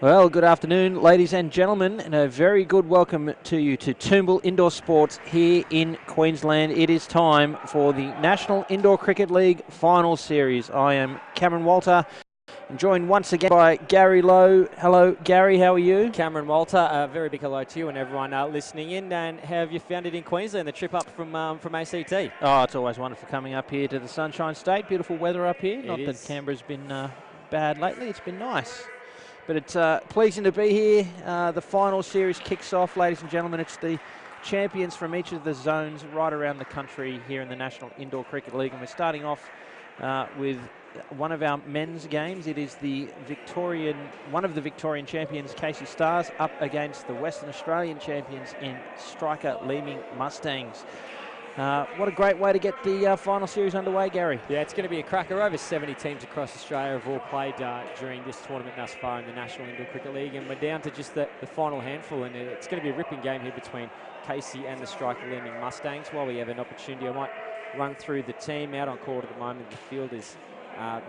Well, good afternoon, ladies and gentlemen, and a very good welcome to you to Toombul Indoor Sports here in Queensland. It is time for the National Indoor Cricket League Final Series. I am Cameron Walter, and joined once again by Gary Lowe. Hello, Gary, how are you? Cameron Walter, a very big hello to you and everyone listening in. And how have you found it in Queensland, the trip up from ACT? Oh, it's always wonderful coming up here to the Sunshine State. Beautiful weather up here. Not that Canberra's been bad lately, it's been nice. But it's pleasing to be here. The final series kicks off, ladies and gentlemen. It's the champions from each of the zones right around the country here in the National Indoor Cricket League. And we're starting off with one of our men's games. It is one of the Victorian champions, Casey Stars, up against the Western Australian champions in striker Leeming Mustangs. What a great way to get the final series underway, Gary. Yeah, it's going to be a cracker. Over 70 teams across Australia have all played during this tournament thus far in the National Indoor Cricket League, and we're down to just the final handful, and it's going to be a ripping game here between Casey and the striker Leeming Mustangs. While we have an opportunity, I might run through the team. Out on court at the moment, the field is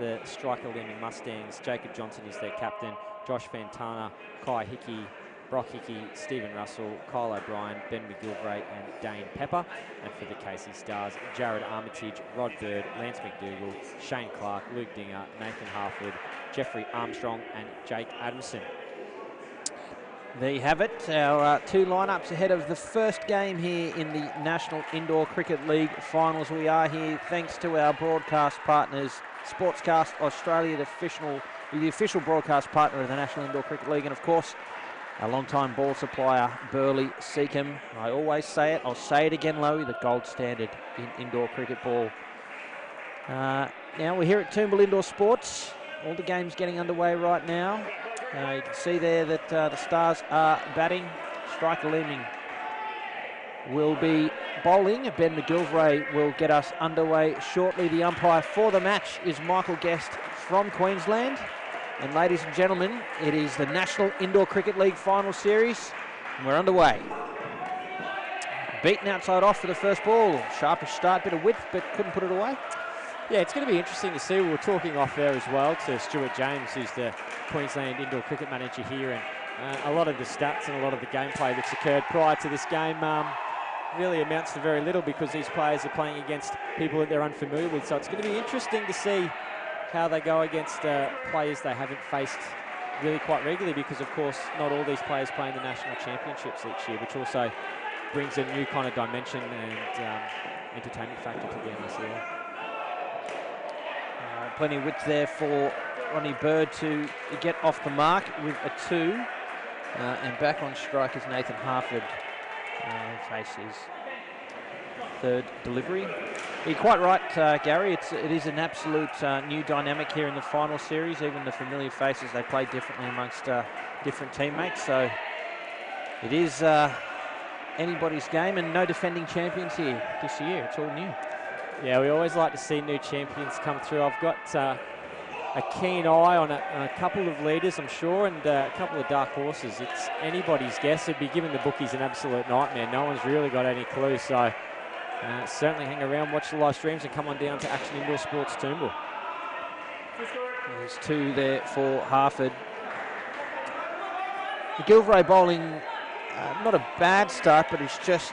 the striker Leeming Mustangs. Jacob Johnson is their captain. Josh Fantana, Kai Hickey, Brock Hickey, Stephen Russell, Kyle O'Brien, Ben McGilvray and Dane Pepper. And for the Casey Stars, Jared Armitage, Rod Bird, Lance McDougall, Shane Clark, Luke Dinger, Nathan Harford, Jeffrey Armstrong and Jake Adamson. There you have it, our two lineups ahead of the first game here in the National Indoor Cricket League Finals. We are here thanks to our broadcast partners, Sportscast Australia, the official broadcast partner of the National Indoor Cricket League, and of course, our long-time ball supplier, Burley Seacombe. I always say it, I'll say it again, Lowy, the gold standard in indoor cricket ball. Now we're here at Toombul Indoor Sports. All the games getting underway right now. You can see there that the Stars are batting. Striker Leeming will be bowling. Ben McGilvray will get us underway shortly. The umpire for the match is Michael Guest from Queensland. And ladies and gentlemen, it is the National Indoor Cricket League Final Series, and we're underway. Beaten outside off for the first ball. Sharpish start, bit of width, but couldn't put it away. Yeah, it's going to be interesting to see. We were talking off there as well to Stuart James, who's the Queensland Indoor Cricket Manager here, and a lot of the stats and a lot of the gameplay that's occurred prior to this game really amounts to very little because these players are playing against people that they're unfamiliar with. So it's going to be interesting to see how they go against players they haven't faced really quite regularly, because of course not all these players play in the national championships each year, which also brings a new kind of dimension and entertainment factor to the NICL. Plenty of width there for Ronnie Bird to get off the mark with a 2, and back on strike is Nathan Harford. Faces third delivery. You're quite right, Gary. It is an absolute new dynamic here in the final series. Even the familiar faces, they play differently amongst different teammates. So it is anybody's game, and no defending champions here this year. It's all new. Yeah, we always like to see new champions come through. I've got a keen eye on a couple of leaders, I'm sure, and a couple of dark horses. It's anybody's guess. It'd be giving the bookies an absolute nightmare. No one's really got any clue. So certainly hang around, watch the live streams, and come on down to Action Indoor Sports Toombul. There's 2 there for Harford. McGilvray bowling, not a bad start, but he's just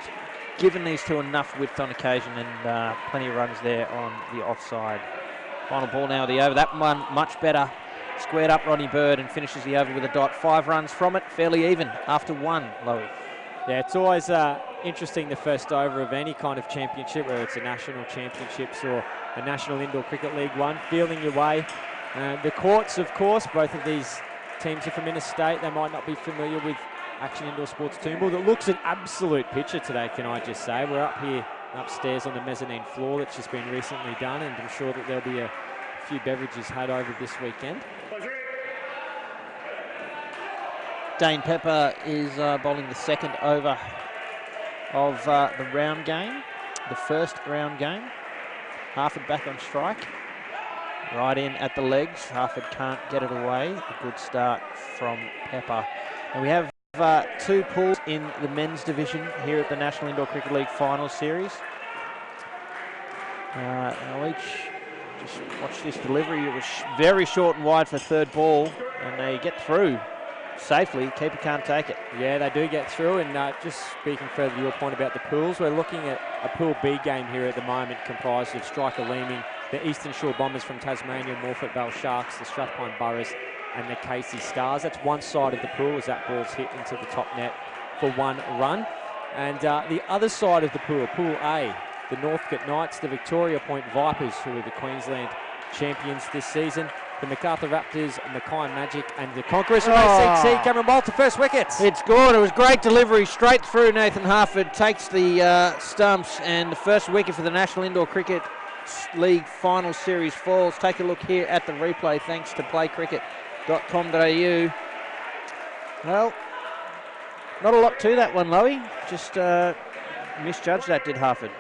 given these two enough width on occasion, and plenty of runs there on the offside. Final ball now, the over. That one much better. Squared up Ronnie Bird and finishes the over with a dot. 5 runs from it, fairly even after 1, Lowy. Yeah, it's always interesting, the first over of any kind of championship, whether it's a national championships or a National Indoor Cricket League one, feeling your way. The courts, of course, both of these teams are from interstate. They might not be familiar with Action Indoor Sports Toombul. That looks an absolute picture today, can I just say. We're up here upstairs on the mezzanine floor that's just been recently done, and I'm sure that there'll be a few beverages had over this weekend. Dane Pepper is bowling the second over of the round game, the first round game. Harford back on strike. Right in at the legs. Harford can't get it away. A good start from Pepper. And we have 2 pools in the men's division here at the National Indoor Cricket League Final Series. Now just watch this delivery. It was very short and wide for third ball, and they get through. safely. Keeper can't take it. Yeah, they do get through. And just speaking further to your point about the pools, we're looking at a Pool B game here at the moment, comprised of Striker Leeming, the Eastern Shore Bombers from Tasmania, Morford Vale Sharks, the Strathpine Boroughs, and the Casey Stars. That's one side of the pool as that ball's hit into the top net for 1 run. And the other side of the pool, Pool A, the Northcote Knights, the Victoria Point Vipers, who are the Queensland champions this season, the Macarthur Raptors, Mackay Magic, and the Conquerors from ACT. Cameron Walter, first wickets. It's good. It was great delivery straight through. Nathan Harford takes the stumps, and the first wicket for the National Indoor Cricket League Final Series falls. Take a look here at the replay thanks to playcricket.com.au. Well, not a lot to that one, Lowy. Just misjudged that, did Harford.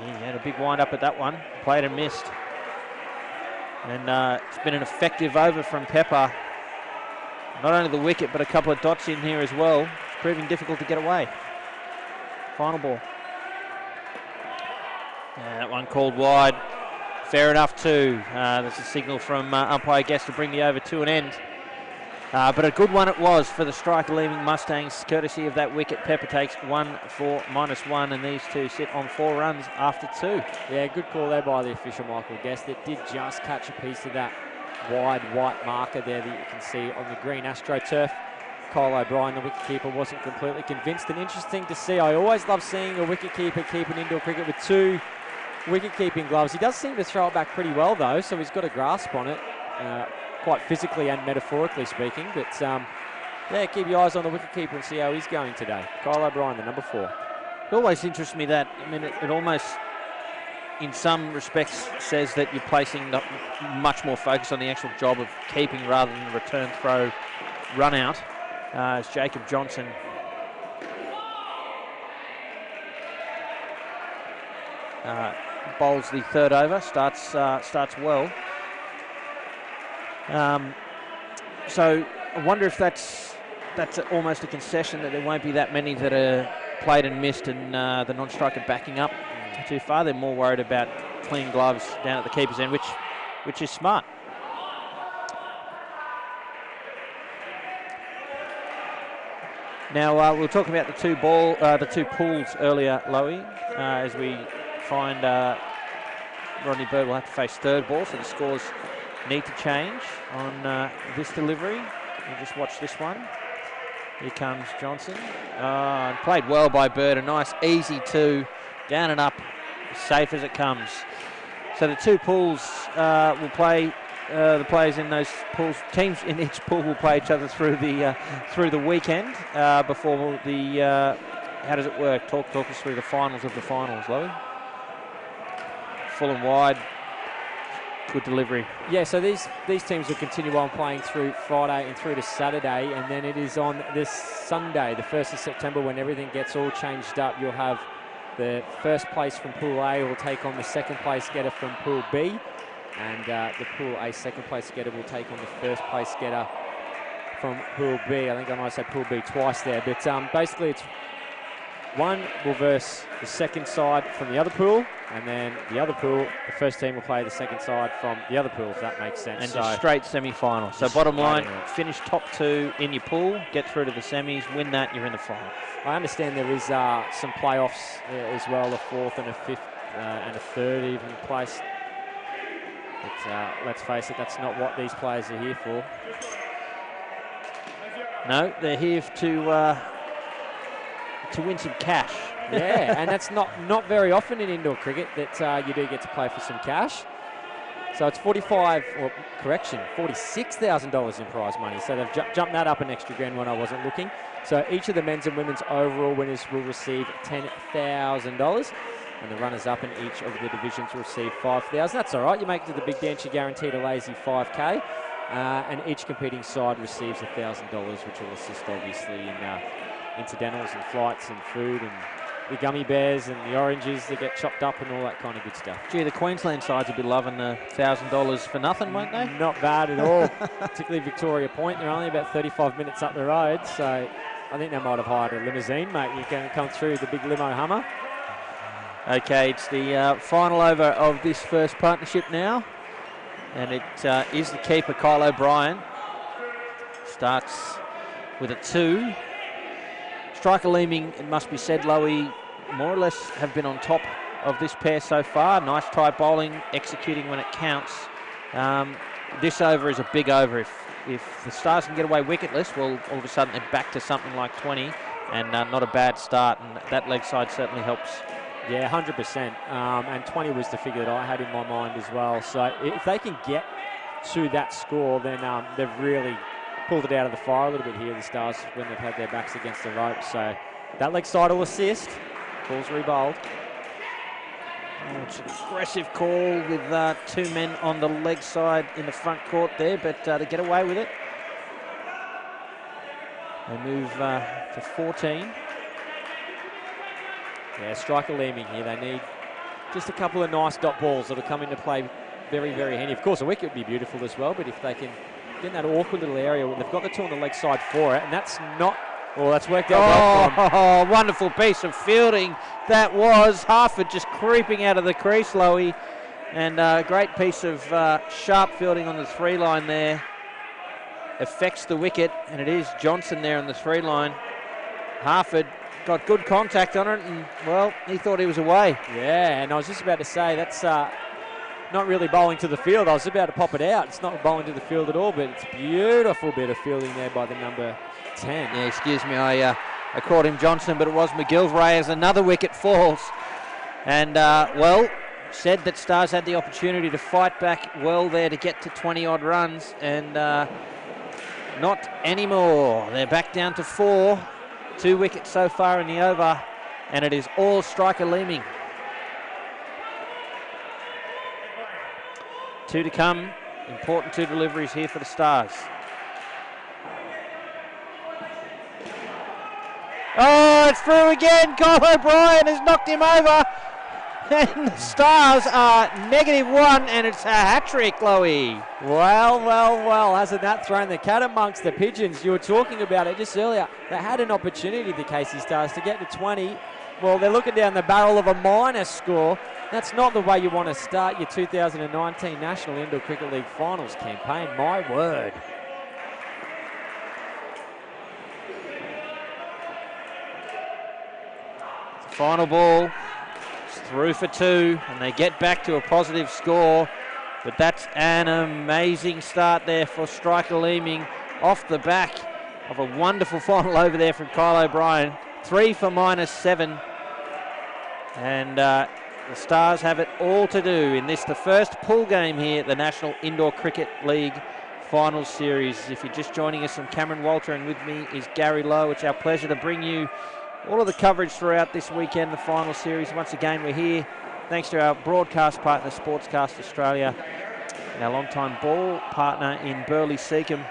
He had a big wind up at that one. Played and missed. And it's been an effective over from Pepper. Not only the wicket, but a couple of dots in here as well. It's proving difficult to get away. Final ball. That one called wide. Fair enough too. There's a signal from umpire Guest to bring the over to an end. But a good one it was for the Striker Leeming Mustangs, courtesy of that wicket. Pepper takes 1 for -1, and these two sit on 4 runs after 2. Yeah, good call there by the official, Michael Guest. It did just catch a piece of that wide white marker there that you can see on the green AstroTurf. Kyle O'Brien, the wicketkeeper, wasn't completely convinced. And interesting to see. I always love seeing a wicketkeeper keep an indoor cricket with 2 wicket-keeping gloves. He does seem to throw it back pretty well, though, so he's got a grasp on it. Quite physically and metaphorically speaking, but yeah, keep your eyes on the wicketkeeper and see how he's going today. Kyle O'Brien, the number 4. It always interests me that, I mean, it almost, in some respects, says that you're placing much more focus on the actual job of keeping rather than the return throw run out. As Jacob Johnson bowls the 3rd over, starts well. So I wonder if that's almost a concession that there won't be that many that are played and missed, and the non-striker backing up too far. They're more worried about clean gloves down at the keeper's end, which is smart. Now we'll talk about the two pools earlier, Lowy, as we find Rodney Bird will have to face 3rd ball, so the scores need to change on this delivery. We'll just watch this one. Here comes Johnson. And played well by Bird. A nice easy 2, down and up, safe as it comes. So the two pools will play. The players in those pools, teams in each pool will play each other through the weekend before the. How does it work? Talk us through the finals of the finals, Lowy. Full and wide. Good delivery. Yeah, so these teams will continue on playing through Friday and through to Saturday, and then it is on this Sunday, the 1st of September, when everything gets all changed up. You'll have the first place from Pool A will take on the second place getter from Pool B, and the Pool A second place getter will take on the first place getter from Pool B. I think I might have said Pool B twice there, but basically it's one will verse the second side from the other pool, and then the other pool, the first team will play the second side from the other pool, if that makes sense. And just straight semi-final. So bottom line, finish top 2 in your pool, get through to the semis, win that, you're in the final. I understand there is some playoffs as well, a 4th and a 5th and a 3rd even place. But let's face it, that's not what these players are here for. No, they're here to win some cash. Yeah, and that's not very often in indoor cricket that you do get to play for some cash. So it's $46,000 in prize money. So they've jumped that up an extra grand when I wasn't looking. So each of the men's and women's overall winners will receive $10,000. And the runners-up in each of the divisions will receive $5,000. That's all right. You make it to the big dance, you're guaranteed a lazy $5K. And each competing side receives $1,000, which will assist obviously in incidentals and flights and food and the gummy bears and the oranges that get chopped up and all that kind of good stuff. Gee, the Queensland sides will be loving the $1,000 for nothing, won't they? Not bad at all, particularly Victoria Point. They're only about 35 minutes up the road, so I think they might have hired a limousine, mate. You can come through the big limo Hummer. Okay, it's the final over of this first partnership now. And it is the keeper, Kyle O'Brien. Starts with a 2. Striker Leeming, it must be said, Lowy, more or less have been on top of this pair so far. Nice tight bowling, executing when it counts. This over is a big over. If the Stars can get away wicketless, well, all of a sudden they're back to something like 20, and not a bad start, and that leg side certainly helps. Yeah, 100%. And 20 was the figure that I had in my mind as well. So if they can get to that score, then they've really pulled it out of the fire a little bit here, the Stars, when they've had their backs against the rope. So that leg side will assist. Ball's rebowled. Oh, it's an aggressive call with 2 men on the leg side in the front court there, but they get away with it. They move to 14. Yeah, striker Leeming here. They need just a couple of nice dot balls that'll come into play very, very handy. Of course, a wicket would be beautiful as well, but if they can get in that awkward little area, they've got the 2 on the leg side for it, and that's not... Oh, that's worked out well for them. Oh, wonderful piece of fielding that was. Harford just creeping out of the crease, Lowy. And a great piece of sharp fielding on the 3 line there. Affects the wicket, and it is Johnson there on the 3 line. Harford got good contact on it, and, well, he thought he was away. Yeah, and I was just about to say, that's not really bowling to the field. I was about to pop it out. It's not bowling to the field at all, but it's a beautiful bit of fielding there by the number 10. Yeah, excuse me, I called him Johnson, but it was McGilvray as another wicket falls. And, well, said that Stars had the opportunity to fight back well there to get to 20-odd runs, and not anymore. They're back down to 4. 2 wickets so far in the over, and it is all striker Leeming. 2 to come. Important 2 deliveries here for the Stars. Oh, it's through again. Kyle O'Brien has knocked him over. And the Stars are -1, and it's a hat-trick, Lowy. Well, hasn't that thrown the cat amongst the pigeons? You were talking about it just earlier. They had an opportunity, the Casey Stars, to get to 20. Well, they're looking down the barrel of a minus score. That's not the way you want to start your 2019 National Indoor Cricket League Finals campaign, my word. Final ball. Through for 2, and they get back to a positive score. But that's an amazing start there for striker Leeming off the back of a wonderful final over there from Kyle O'Brien. 3 for -7. And the Stars have it all to do in this, the first pool game here at the National Indoor Cricket League Finals Series. If you're just joining us, I'm Cameron Walter, and with me is Gary Lowe. It's our pleasure to bring you all of the coverage throughout this weekend, the final series. Once again, we're here thanks to our broadcast partner, Sportscast Australia, and our long-time ball partner in Burleigh Seacombe.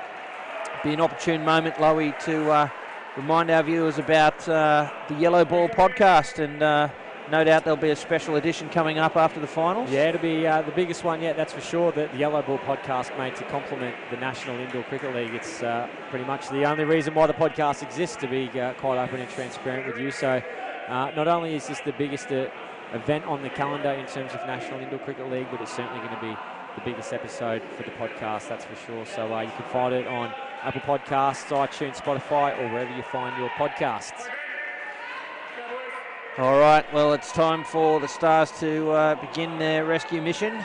Be an opportune moment, Lowy, to remind our viewers about the Yellow Ball podcast, and no doubt there'll be a special edition coming up after the finals. Yeah, it'll be the biggest one yet, that's for sure. The Yellow Ball podcast made to complement the National Indoor Cricket League. It's pretty much the only reason why the podcast exists, to be quite open and transparent with you. So not only is this the biggest event on the calendar in terms of National Indoor Cricket League, but it's certainly going to be the biggest episode for the podcast, that's for sure. So you can find it on Apple Podcasts, iTunes, Spotify, or wherever you find your podcasts. All right, well, it's time for the Stars to begin their rescue mission.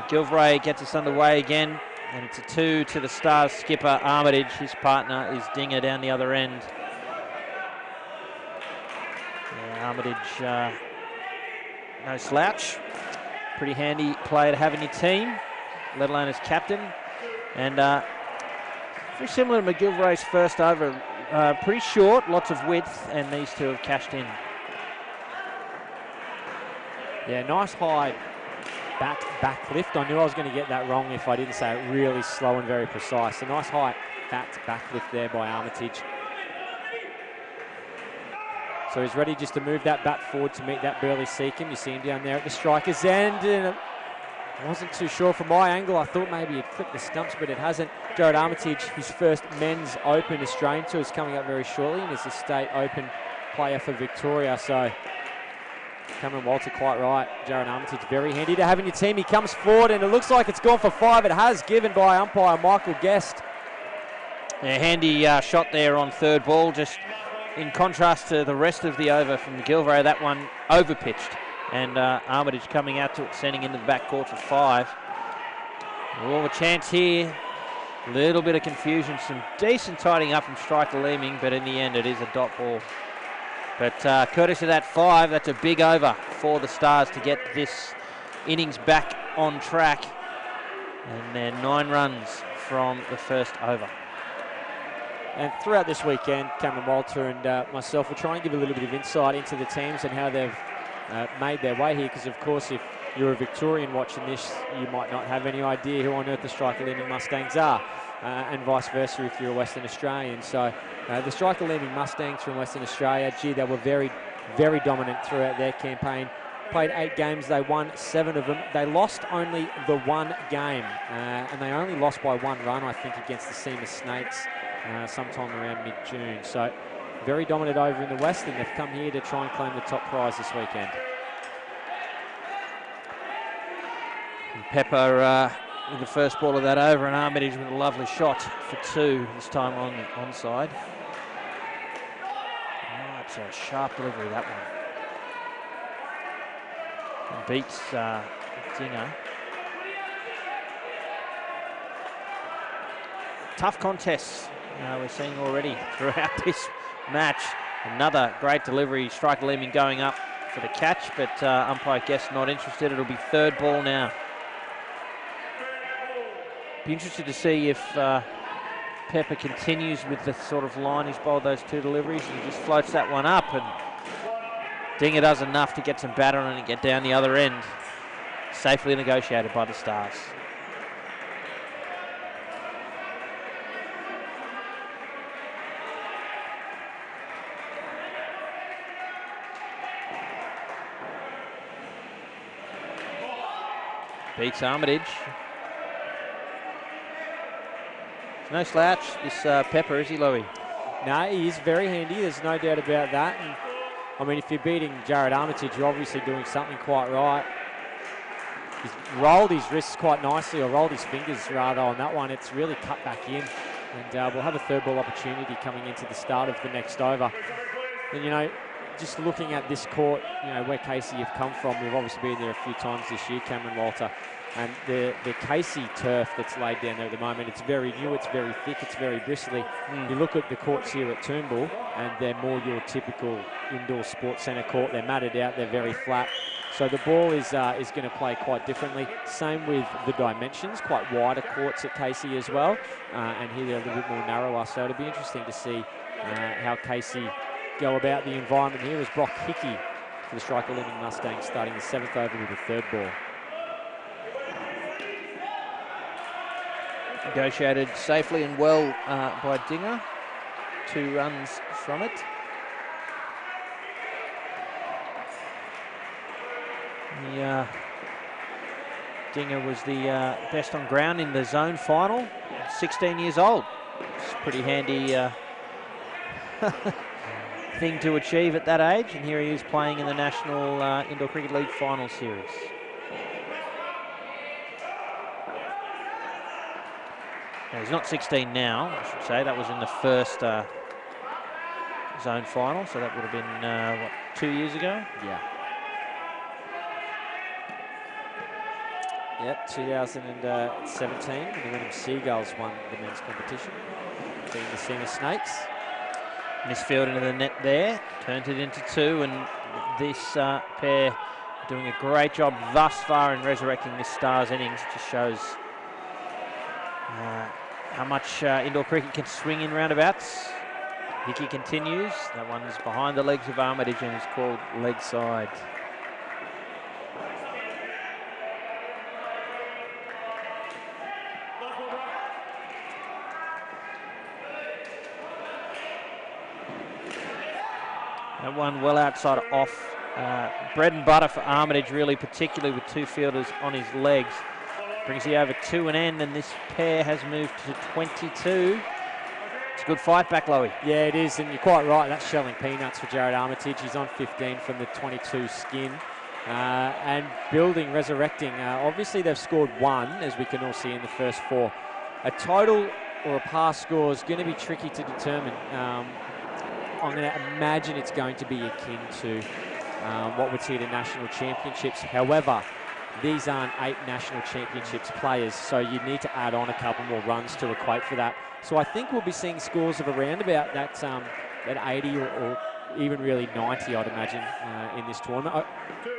McGilvray gets us underway again, and it's a 2 to the Stars skipper, Armitage. His partner is Dinger down the other end. Yeah, Armitage, no slouch. Pretty handy player to have in your team, let alone as captain. And very similar to McGilvray's first over. Pretty short, lots of width, and these 2 have cashed in. Yeah, nice high back lift. I knew I was going to get that wrong if I didn't say it really slow and very precise. A nice high back lift there by Armitage. So he's ready just to move that bat forward to meet that Burleigh Seacombe. You see him down there at the striker's end. And I wasn't too sure from my angle. I thought maybe he'd clipped the stumps, but it hasn't. Jared Armitage, his first men's Open Australian Tour is coming up very shortly, and is a state Open player for Victoria. So Cameron Walter quite right. Jared Armitage very handy to have in your team. He comes forward and it looks like it's gone for 5. It has, given by umpire Michael Guest. A handy shot there on third ball, just in contrast to the rest of the over from McGilvray. That one overpitched, and Armitage coming out to it, sending into the back court for 5. Well, a chance here. A little bit of confusion, some decent tidying up from striker Leeming, but in the end it is a dot ball. But courtesy of that 5, that's a big over for the Stars to get this innings back on track. And then 9 runs from the first over. And throughout this weekend, Cameron Walter and myself will try and give a little bit of insight into the teams and how they've made their way here, because of course if you're a Victorian watching this, you might not have any idea who on earth the striker Leeming Mustangs are, and vice versa if you're a Western Australian. So the striker Leeming Mustangs from Western Australia, gee, they were very, very dominant throughout their campaign. Played 8 games, they won 7 of them. They lost only the 1 game, and they only lost by 1 run, I think, against the Seamer Snakes sometime around mid-June. So very dominant over in the West, and they've come here to try and claim the top prize this weekend. And Pepper with the first ball of that over, and Armitage with a lovely shot for 2, this time on the onside. Oh, it's a sharp delivery, that one. And beats Dinger. Tough contests we're seeing already throughout this match. Another great delivery, striker Leeming going up for the catch, but umpire Guest not interested. It'll be third ball now. Be interested to see if Pepper continues with the sort of line he's bowled those 2 deliveries, and he just floats that one up, and Dinger does enough to get some batter on it and get down the other end. Safely negotiated by the Stars. Beats Armitage. No slouch, this Pepper, is he, Louis? No, he is very handy. There's no doubt about that. And I mean, if you're beating Jared Armitage, you're obviously doing something quite right. He's rolled his wrists quite nicely, or rolled his fingers rather on that one. It's really cut back in. And we'll have a third ball opportunity coming into the start of the next over. And, you know, just looking at this court, you know, where Casey have come from, we've obviously been there a few times this year, Cameron Walter. And the Casey turf that's laid down there at the moment, it's very new, it's very thick, it's very bristly. You look at the courts here at Toombul, and they're more your typical indoor sports centre court. They're matted out, they're very flat. So the ball is going to play quite differently. Same with the dimensions, quite wider courts at Casey as well. And here they're a little bit more narrower. So it'll be interesting to see how Casey go about the environment here, as Brock Hickey for the striker Leeming Mustangs starting the 7th over with the third ball. Negotiated safely and well by Dinger. 2 runs from it. Dinger was the best on ground in the zone final. 16 years old. It's a pretty handy thing to achieve at that age. And here he is playing in the National Indoor Cricket League Final Series. Now, he's not 16 now, I should say. That was in the first zone final, so that would have been, what, 2 years ago? Yeah. Yep, 2017, when the Wynnum Seagulls won the men's competition, being the Seamer Snakes. Misfield into the net there, turned it into 2, and this pair doing a great job thus far in resurrecting this Stars innings. It just shows how much indoor cricket can swing in roundabouts. Hickey continues. That one's behind the legs of Armitage and is called leg side. That one well outside of off. Bread and butter for Armitage, really, particularly with 2 fielders on his legs. Brings he over 2 and end, and this pair has moved to 22. It's a good fight back, Lowy. Yeah, it is, and you're quite right. That's shelling peanuts for Jared Armitage. He's on 15 from the 22 skin. And building, resurrecting. Obviously, they've scored 1, as we can all see in the first 4. A total or a pass score is going to be tricky to determine. I'm going to imagine it's going to be akin to what we'd see at the national championships. However, these aren't 8 national championships players, so you need to add on a couple more runs to equate for that. So I think we'll be seeing scores of around about that 80 or even really 90, I'd imagine, in this tournament.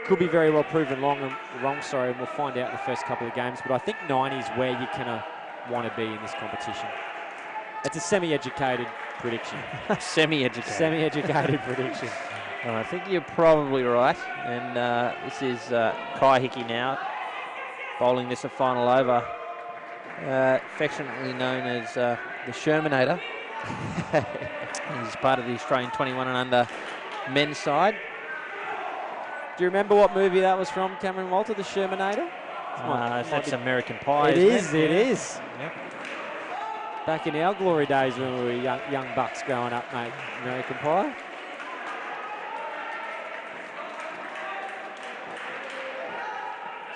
Could be very well proven wrong, and we'll find out in the first couple of games. But I think 90 is where you kind of want to be in this competition. It's a semi-educated prediction. Semi-educated. Semi-educated prediction. Well, I think you're probably right. And this is Kai Hickey now, bowling this a final over. Affectionately known as the Shermanator. He's part of the Australian 21 and under men's side. Do you remember what movie that was from, Cameron Walter, the Shermanator? That's American Pie. It is. Yep. Back in our glory days when we were young bucks growing up, mate. American Pie.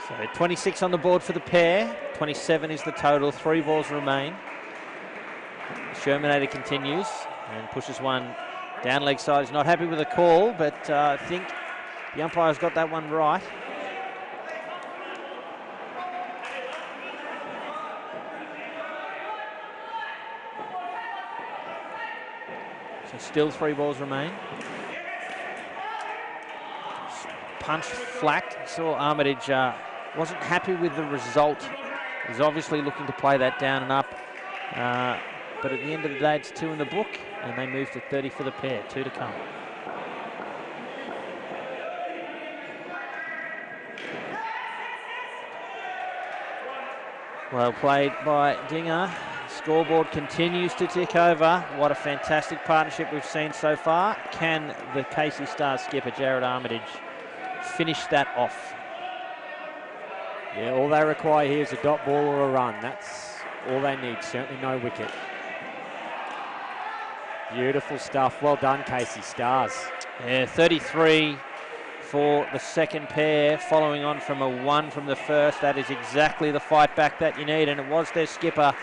So 26 on the board for the pair. 27 is the total. 3 balls remain. Shermanator continues and pushes one down leg side. He's not happy with the call, but I think the umpire's got that one right. So still 3 balls remain. Punched flat. Saw Armitage wasn't happy with the result. He's obviously looking to play that down and up. But at the end of the day, it's 2 in the book, and they move to 30 for the pair. 2 to come. Well played by Dinger. Scoreboard continues to tick over. What a fantastic partnership we've seen so far. Can the Casey Stars skipper, Jared Armitage, finish that off? Yeah, all they require here is a dot ball or a run. That's all they need. Certainly no wicket. Beautiful stuff. Well done, Casey Stars. Yeah, 33 for the second pair, following on from a 1 from the first. That is exactly the fight back that you need, and it was their skipper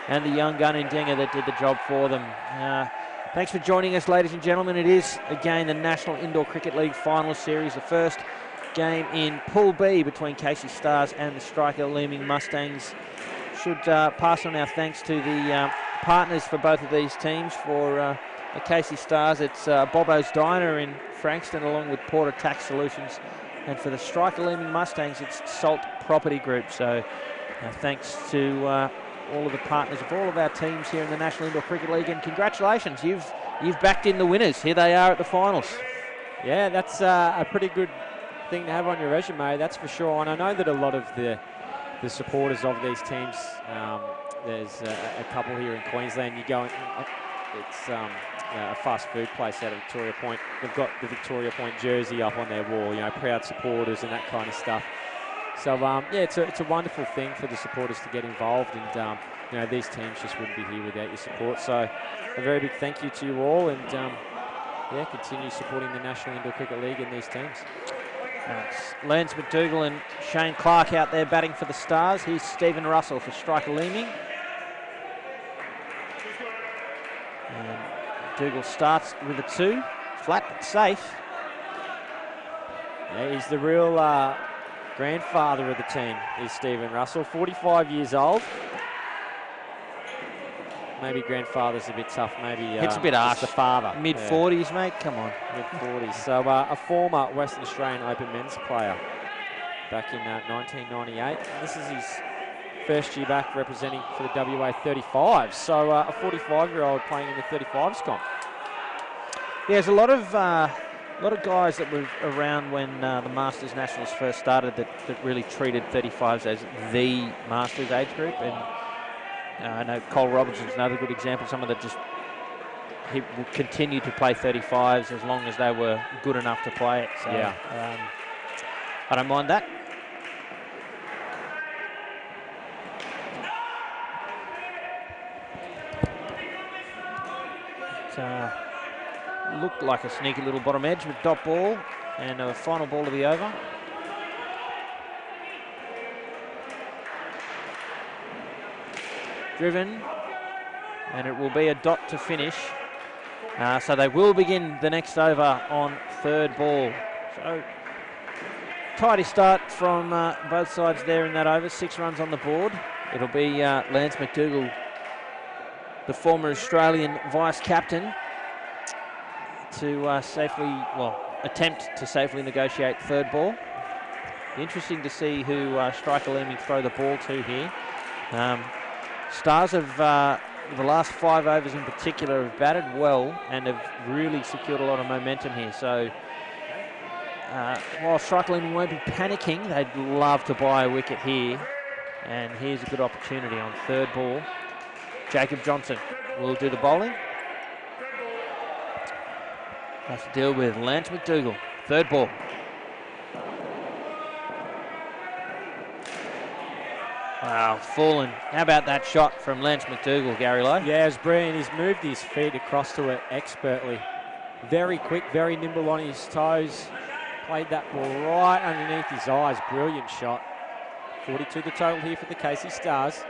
and the young gun in Dinger that did the job for them. Thanks for joining us, ladies and gentlemen. It is, again, the National Indoor Cricket League Final Series, the first game in Pool B between Casey Stars and the striker Leeming Mustangs. Should pass on our thanks to the partners for both of these teams. For the Casey Stars, it's Bobo's Diner in Frankston, along with Porter Tax Solutions. And for the striker Leeming Mustangs, it's Salt Property Group. So thanks to all of the partners of all of our teams here in the National Indoor Cricket League, and congratulations, you've backed in the winners. Here they are at the finals. Yeah, that's a pretty good thing to have on your resume, that's for sure. And I know that a lot of the supporters of these teams, there's a couple here in Queensland. You go, it's a fast food place out of Victoria Point. They've got the Victoria Point jersey up on their wall, you know, proud supporters and that kind of stuff. So yeah, it's a wonderful thing for the supporters to get involved, and you know, these teams just wouldn't be here without your support. So a very big thank you to you all, and yeah, continue supporting the National Indoor Cricket League and these teams. It's Lance McDougall and Shane Clark out there batting for the Stars. Here's Stephen Russell for striker Leeming. And McDougall starts with a 2, flat but safe. Yeah, he's the real grandfather of the team, is Stephen Russell, 45 years old. Maybe grandfather's a bit tough, maybe it's a bit harsh. The father. Mid-40s, mate, come on. Mid-40s. So a former Western Australian Open men's player back in 1998. And this is his first year back representing for the WA 35s. So a 45-year-old playing in the 35s comp. Yeah, there's a lot of guys that were around when the Masters Nationals first started that really treated 35s as the Masters age group. And I know Cole Robinson's another good example. Someone that just he would continue to play 35s as long as they were good enough to play it. So yeah, I don't mind that. looked like a sneaky little bottom edge with dot ball and a final ball of the over. Driven, and it will be a dot to finish. So they will begin the next over on third ball. So tidy start from both sides there in that over. 6 runs on the board. It'll be Lance McDougall, the former Australian vice-captain, to attempt to safely negotiate third ball. Interesting to see who Striker Leeming throw the ball to here. Stars have, the last 5 overs in particular, have batted well and have really secured a lot of momentum here. So while Striker Leeming won't be panicking, they'd love to buy a wicket here. And here's a good opportunity on third ball. Jacob Johnson will do the bowling. Has to deal with Lance McDougall. Third ball. Wow, fallen. How about that shot from Lance McDougall, Gary Lowe? Yeah, it was brilliant. He's moved his feet across to it expertly. Very quick, very nimble on his toes. Played that ball right underneath his eyes. Brilliant shot. 42 the total here for the Casey Stars.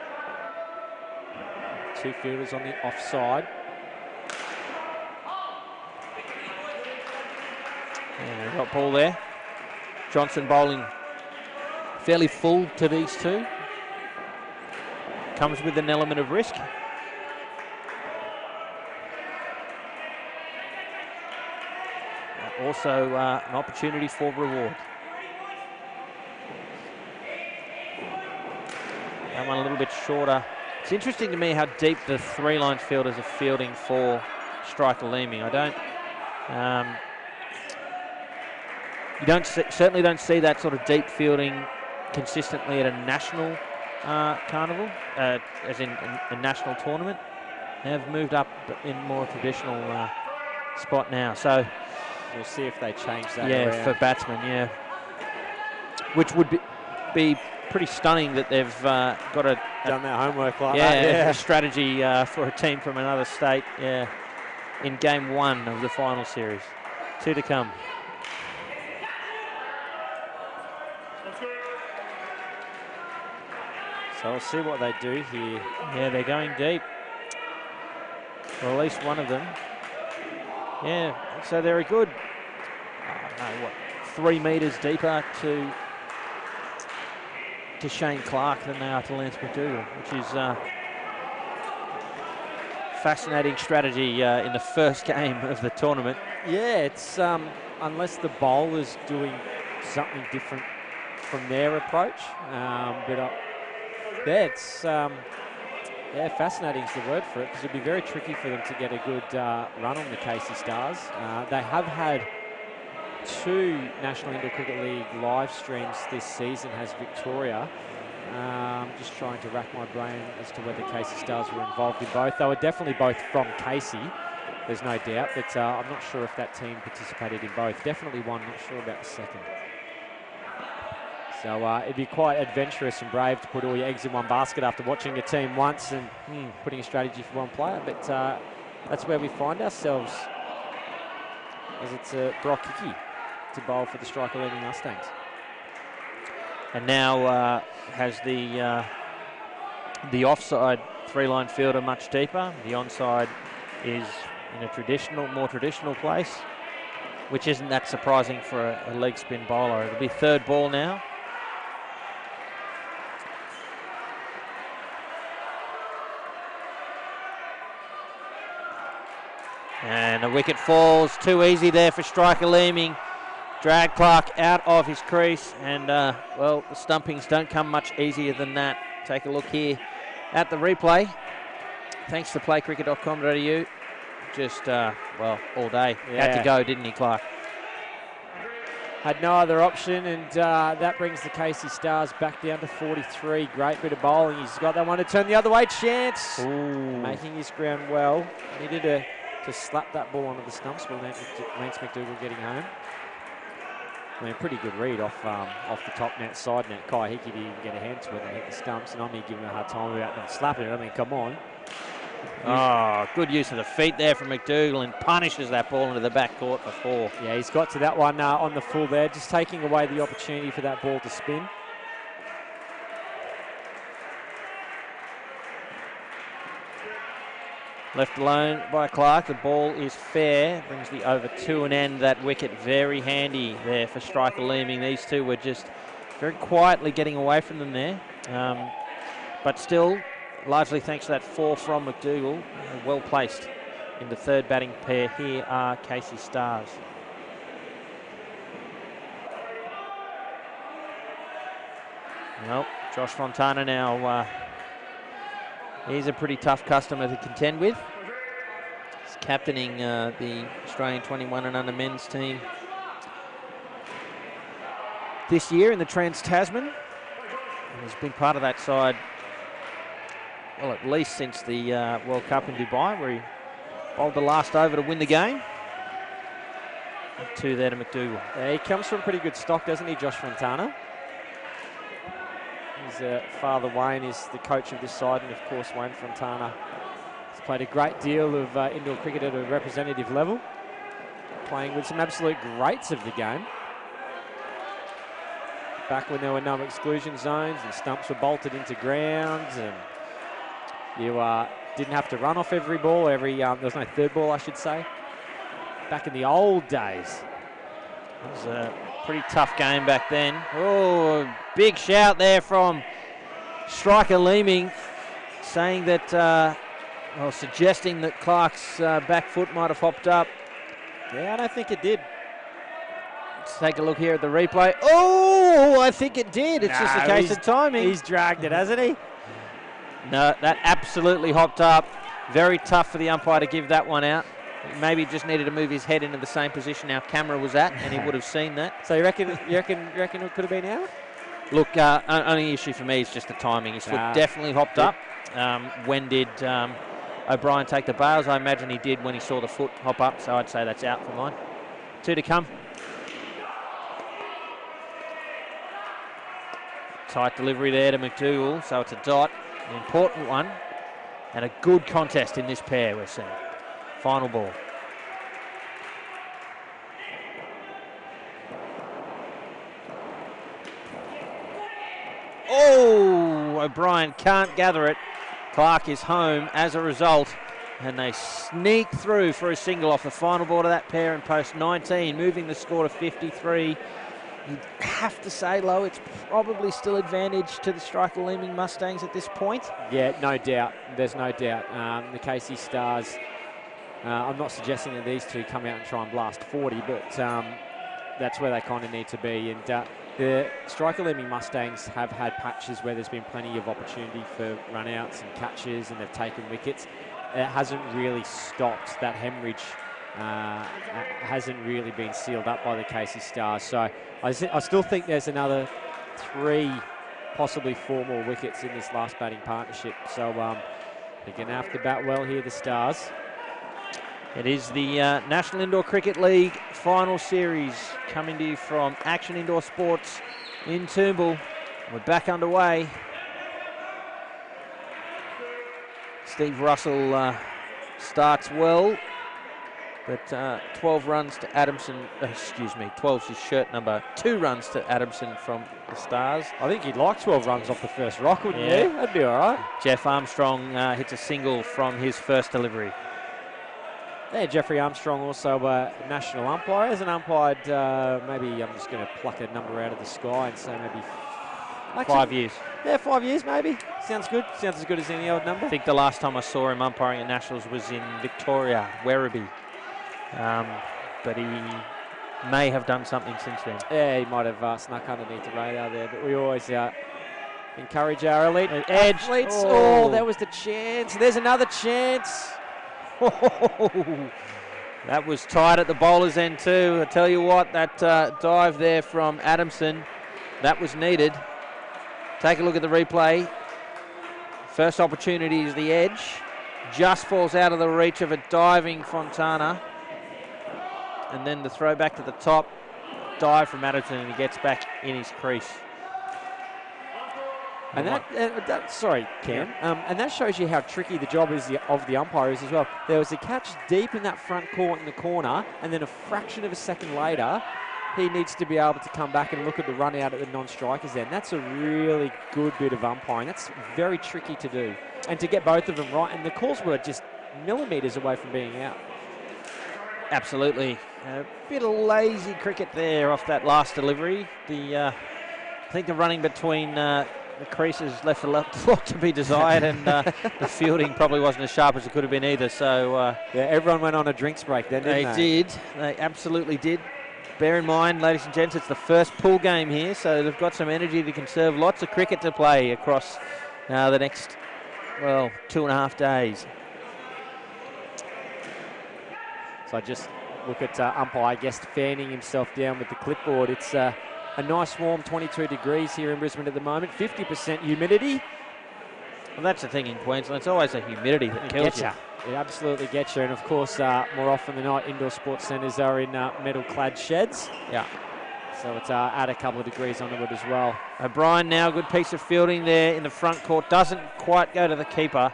2 fielders on the offside. Yeah, got ball there. Johnson bowling fairly full to these two. Comes with an element of risk. Also an opportunity for reward. That one a little bit shorter. It's interesting to me how deep the 3-line fielders are fielding for Striker Leeming. Certainly don't see that sort of deep fielding consistently at a national carnival, as in a national tournament. They have moved up in more traditional spot now. So we'll see if they change that. Yeah, around. for batsmen, yeah. Which would be pretty stunning that they've got done their homework like that. Yeah, a strategy for a team from another state. Yeah, in game 1 of the final series. 2 to come. So we'll see what they do here. Yeah, they're going deep. Or at least one of them. Yeah, so they're a good, 3 metres deeper to Shane Clark than they are to Lance McDougall, which is fascinating strategy in the first game of the tournament. Yeah, it's unless the bowler's doing something different from their approach. It's fascinating is the word for it, because it'd be very tricky for them to get a good run on the Casey Stars. They have had 2 National Indoor Cricket League live streams this season, has Victoria. Just trying to rack my brain as to whether Casey Stars were involved in both. They were definitely both from Casey, there's no doubt, but I'm not sure if that team participated in both. Definitely one, not sure about the second. So it'd be quite adventurous and brave to put all your eggs in one basket after watching a team once and putting a strategy for one player. But that's where we find ourselves, as it's Brock Hickey to bowl for the Striker Leeming Mustangs. And now has the offside 3-line fielder much deeper. The onside is in a more traditional place, which isn't that surprising for a leg spin bowler. It'll be third ball now. And a wicket falls. Too easy there for Striker Leeming. Drag Clark out of his crease. And, well, the stumpings don't come much easier than that. Take a look here at the replay. Thanks to playcricket.com.au. Just, all day. Yeah. Had to go, didn't he, Clark? Had no other option, and that brings the Casey Stars back down to 43. Great bit of bowling. He's got that one to turn the other way. Chance. Ooh. Making his ground well. Needed to slap that ball onto the stumps while Lance McDougall getting home. I mean, pretty good read off the top net, side net. Kai Hickey didn't even get a hand to it and hit the stumps, and I'm here giving him a hard time about not slapping it. I mean, come on. Oh, good use of the feet there from McDougall and punishes that ball into the back court for 4. Yeah, he's got to that one on the full there, just taking away the opportunity for that ball to spin. Left alone by Clark. The ball is fair. Brings the over 2 and end. That wicket very handy there for striker Leeming. These two were just very quietly getting away from them there. But still, largely thanks to that 4 from McDougall. Well placed in the third batting pair. Here are Casey Stars. Well, Josh Fontana now... he's a pretty tough customer to contend with. He's captaining the Australian 21 and under men's team this year in the Trans-Tasman. And he's been part of that side, well, at least since the World Cup in Dubai, where he bowled the last over to win the game. 2 there to McDougall. Yeah, he comes from pretty good stock, doesn't he, Josh Fontana? His father, Wayne, is the coach of this side, and of course, Wayne Fontana has played a great deal of indoor cricket at a representative level, playing with some absolute greats of the game. Back when there were no exclusion zones and stumps were bolted into grounds, and you didn't have to run off every ball, there was no third ball, I should say. Back in the old days. It was a pretty tough game back then. Oh, big shout there from striker Leeming, saying that, suggesting that Clark's back foot might have hopped up. Yeah, I don't think it did. Let's take a look here at the replay. Oh, I think it did. It's just a case of timing. He's dragged it, hasn't he? No, that absolutely hopped up. Very tough for the umpire to give that one out. Maybe just needed to move his head into the same position our camera was at, and he would have seen that. So you reckon it could have been out? Look, only issue for me is just the timing. His foot definitely hopped up. When did O'Brien take the bails? I imagine he did when he saw the foot hop up, so I'd say that's out for mine. 2 to come. Tight delivery there to McDougall, so it's a dot, an important one, and a good contest in this pair we're seeing. Final ball. Oh, O'Brien can't gather it. Clark is home as a result, and they sneak through for a single off the final ball of that pair in post 19, moving the score to 53. You'd have to say, Lowe, it's probably still advantage to the striker Leeming Mustangs at this point. Yeah, no doubt. There's no doubt. The Casey Stars, I'm not suggesting that these two come out and try and blast 40, but that's where they kind of need to be. And the striker Leeming Mustangs have had patches where there's been plenty of opportunity for run-outs and catches, and they've taken wickets. It hasn't really stopped. That hemorrhage hasn't really been sealed up by the Casey Stars. So I still think there's another 3, possibly 4 more wickets in this last batting partnership. So they're going to have to bat well here, the Stars. It is the National Indoor Cricket League final series coming to you from Action Indoor Sports in Toombul. We're back underway. Steve Russell starts well, but 12 runs to Adamson, 12's his shirt number, 2 runs to Adamson from the Stars. I think he'd like 12 runs off the first rock, wouldn't you? That'd be all right. Jeff Armstrong hits a single from his first delivery. Yeah, Jeffrey Armstrong also a national umpire. Hasn't umpired, maybe I'm just going to pluck a number out of the sky and say maybe 5 years. Yeah, 5 years maybe. Sounds good. Sounds as good as any old number. I think the last time I saw him umpiring at Nationals was in Victoria, Werribee. But he may have done something since then. Yeah, he might have snuck underneath the radar there, but we always encourage our elite athletes. Oh, that was the chance. There's another chance. That was tight at the bowler's end too. I tell you what, that dive there from Adamson, that was needed. Take a look at the replay. First opportunity is the edge. Just falls out of the reach of a diving Fontana. And then the throw back to the top. Dive from Adamson, and he gets back in his crease. And sorry, Cam. And that shows you how tricky the job is of the umpire is as well. There was a catch deep in that front court in the corner, and then a fraction of a second later, he needs to be able to come back and look at the run out at the non-strikers end. That's a really good bit of umpiring. That's very tricky to do. And to get both of them right, and the calls were just millimetres away from being out. Absolutely. A bit of lazy cricket there off that last delivery. I think the running between the creases left a lot to be desired, and the fielding probably wasn't as sharp as it could have been either. So yeah, everyone went on a drinks break then, didn't they? They absolutely did. Bear in mind, ladies and gents, it's the first pool game here, so they've got some energy to conserve. Lots of cricket to play across the next, 2.5 days. So I just look at umpire Guest fanning himself down with the clipboard. It's a nice warm 22 degrees here in Brisbane at the moment, 50% humidity. Well, that's the thing in Queensland. It's always the humidity that kills you. It absolutely gets you. And, of course, more often than not, indoor sports centres are in metal-clad sheds. Yeah. So it's add a couple of degrees onto it as well. O'Brien now, good piece of fielding there in the front court. Doesn't quite go to the keeper.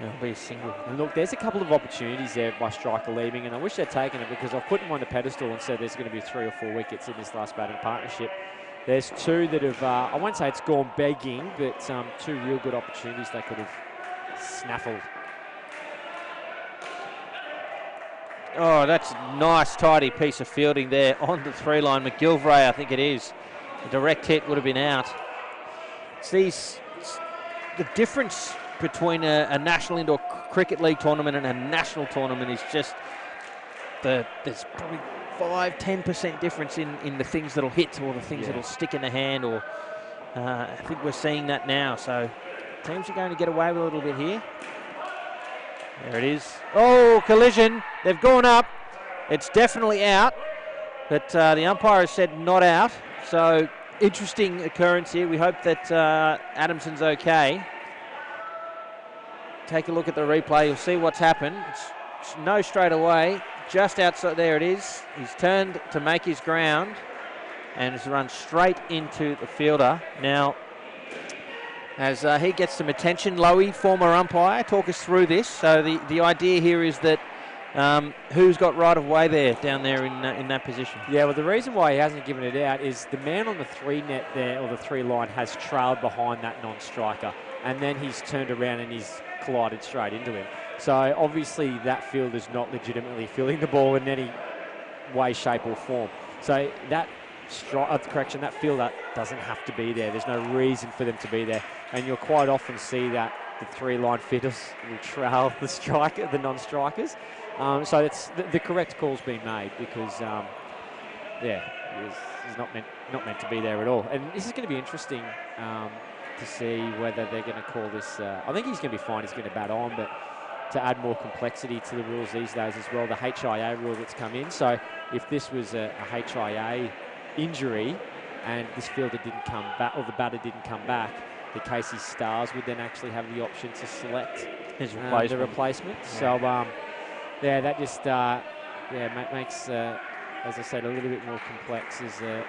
It'll be a single. And look, there's a couple of opportunities there by striker Leeming, and I wish they'd taken it because I've put them on the pedestal and said there's going to be 3 or 4 wickets in this last batting partnership. There's 2 that have, I won't say it's gone begging, but 2 real good opportunities they could have snaffled. Oh, that's a nice, tidy piece of fielding there on the 3-line. McGilvray, I think it is. A direct hit would have been out. It's the difference between a National Indoor Cricket League tournament and a national tournament is just there's probably 5-10% difference in the things that'll hit or the things that'll stick in the hand, or I think we're seeing that now. So teams are going to get away with a little bit here. There it is. Oh, collision. They've gone up. It's definitely out, but the umpire has said not out. So interesting occurrence here. We hope that Adamson's okay. Take a look at the replay. You'll see what's happened. It's no straight away. Just outside. There it is. He's turned to make his ground and has run straight into the fielder. Now, as he gets some attention, Lowy, former umpire, talk us through this. So the idea here is that who's got right of way there, down there in that position? Yeah, well, the reason why he hasn't given it out is the man on the 3 net there, or the 3 line, has trailed behind that non-striker, and then he's turned around and he's collided straight into him. So obviously that field is not legitimately filling the ball in any way, shape or form. So that that fielder doesn't have to be there. There's no reason for them to be there. And you'll quite often see that the 3-line fitters will trail the non-strikers. So it's the correct call's been made because, he's not meant to be there at all. And this is going to be interesting to see whether they're going to call this. I think he's going to be fine. He's going to bat on, but to add more complexity to the rules these days as well, the HIA rule that's come in. So if this was a HIA injury and this fielder didn't come back, or the batter didn't come back, the Casey Stars would then actually have the option to select the replacement. Yeah. So that just makes, as I said, a little bit more complex as the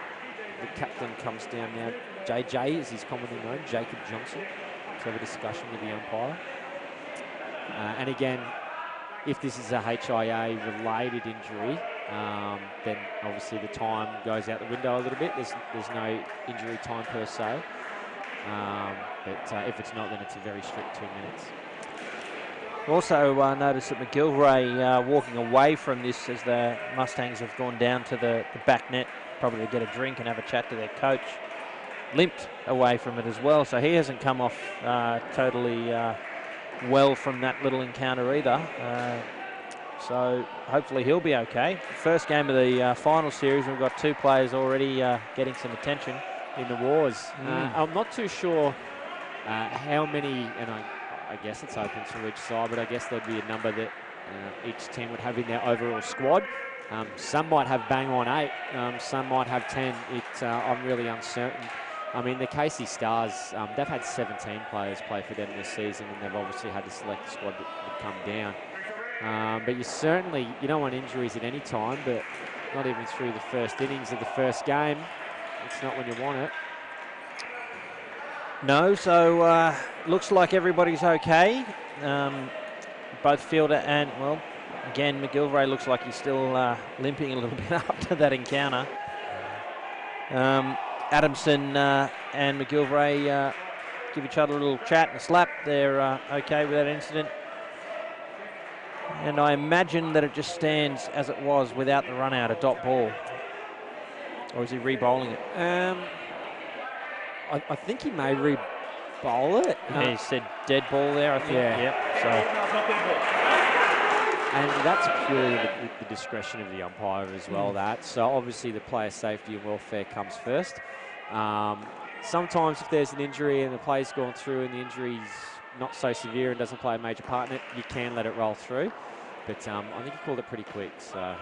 captain comes down now. JJ, as he's commonly known, Jacob Johnson, to have a discussion with the umpire. And again, if this is a HIA-related injury, then obviously the time goes out the window a little bit. There's no injury time per se. But if it's not, then it's a very strict 2 minutes. Also noticed that McGilvray walking away from this as the Mustangs have gone down to the back net, probably to get a drink and have a chat to their coach. Limped away from it as well, so he hasn't come off totally well from that little encounter either. So hopefully he'll be okay. First game of the final series, we've got 2 players already getting some attention in the wars. I'm not too sure how many, and I guess it's open to each side, but I guess there'd be a number that each team would have in their overall squad. Some might have bang on 8, some might have 10. I'm really uncertain. I mean, the Casey Stars, they've had 17 players play for them this season, and they've obviously had to select a squad that would come down. But you don't want injuries at any time, but not even through the first innings of the first game. It's not when you want it. No, so looks like everybody's okay. Both fielder and, well, again, McGilvray looks like he's still limping a little bit after that encounter. Adamson and McGilvray give each other a little chat and slap. They're okay with that incident. And I imagine that it just stands as it was without the run out, a dot ball. Or is he re-bowling it? I think he may re-bowl it. Yeah, he said dead ball there, I think. Yeah. Yep. So. And that's purely the discretion of the umpire as well, So obviously the player safety and welfare comes first. Sometimes if there's an injury and the play's gone through and the injury's not so severe and doesn't play a major part in it, you can let it roll through. But I think he called it pretty quick. So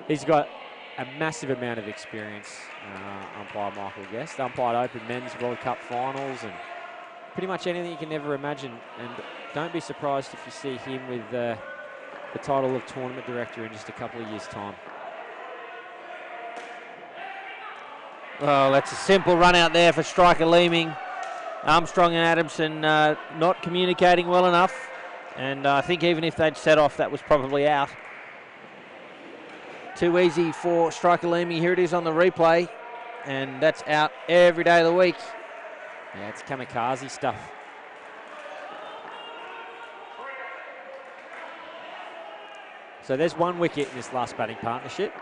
he's got a massive amount of experience, umpire Michael Guest. Umpired Open Men's World Cup finals and pretty much anything you can ever imagine. And don't be surprised if you see him with the title of tournament director in just a couple of years' time. Well, that's a simple run out there for striker Leeming. Armstrong and Adamson not communicating well enough. And I think even if they'd set off, that was probably out. Too easy for striker Leeming. Here it is on the replay. And that's out every day of the week. Yeah, it's kamikaze stuff. So there's one wicket in this last batting partnership.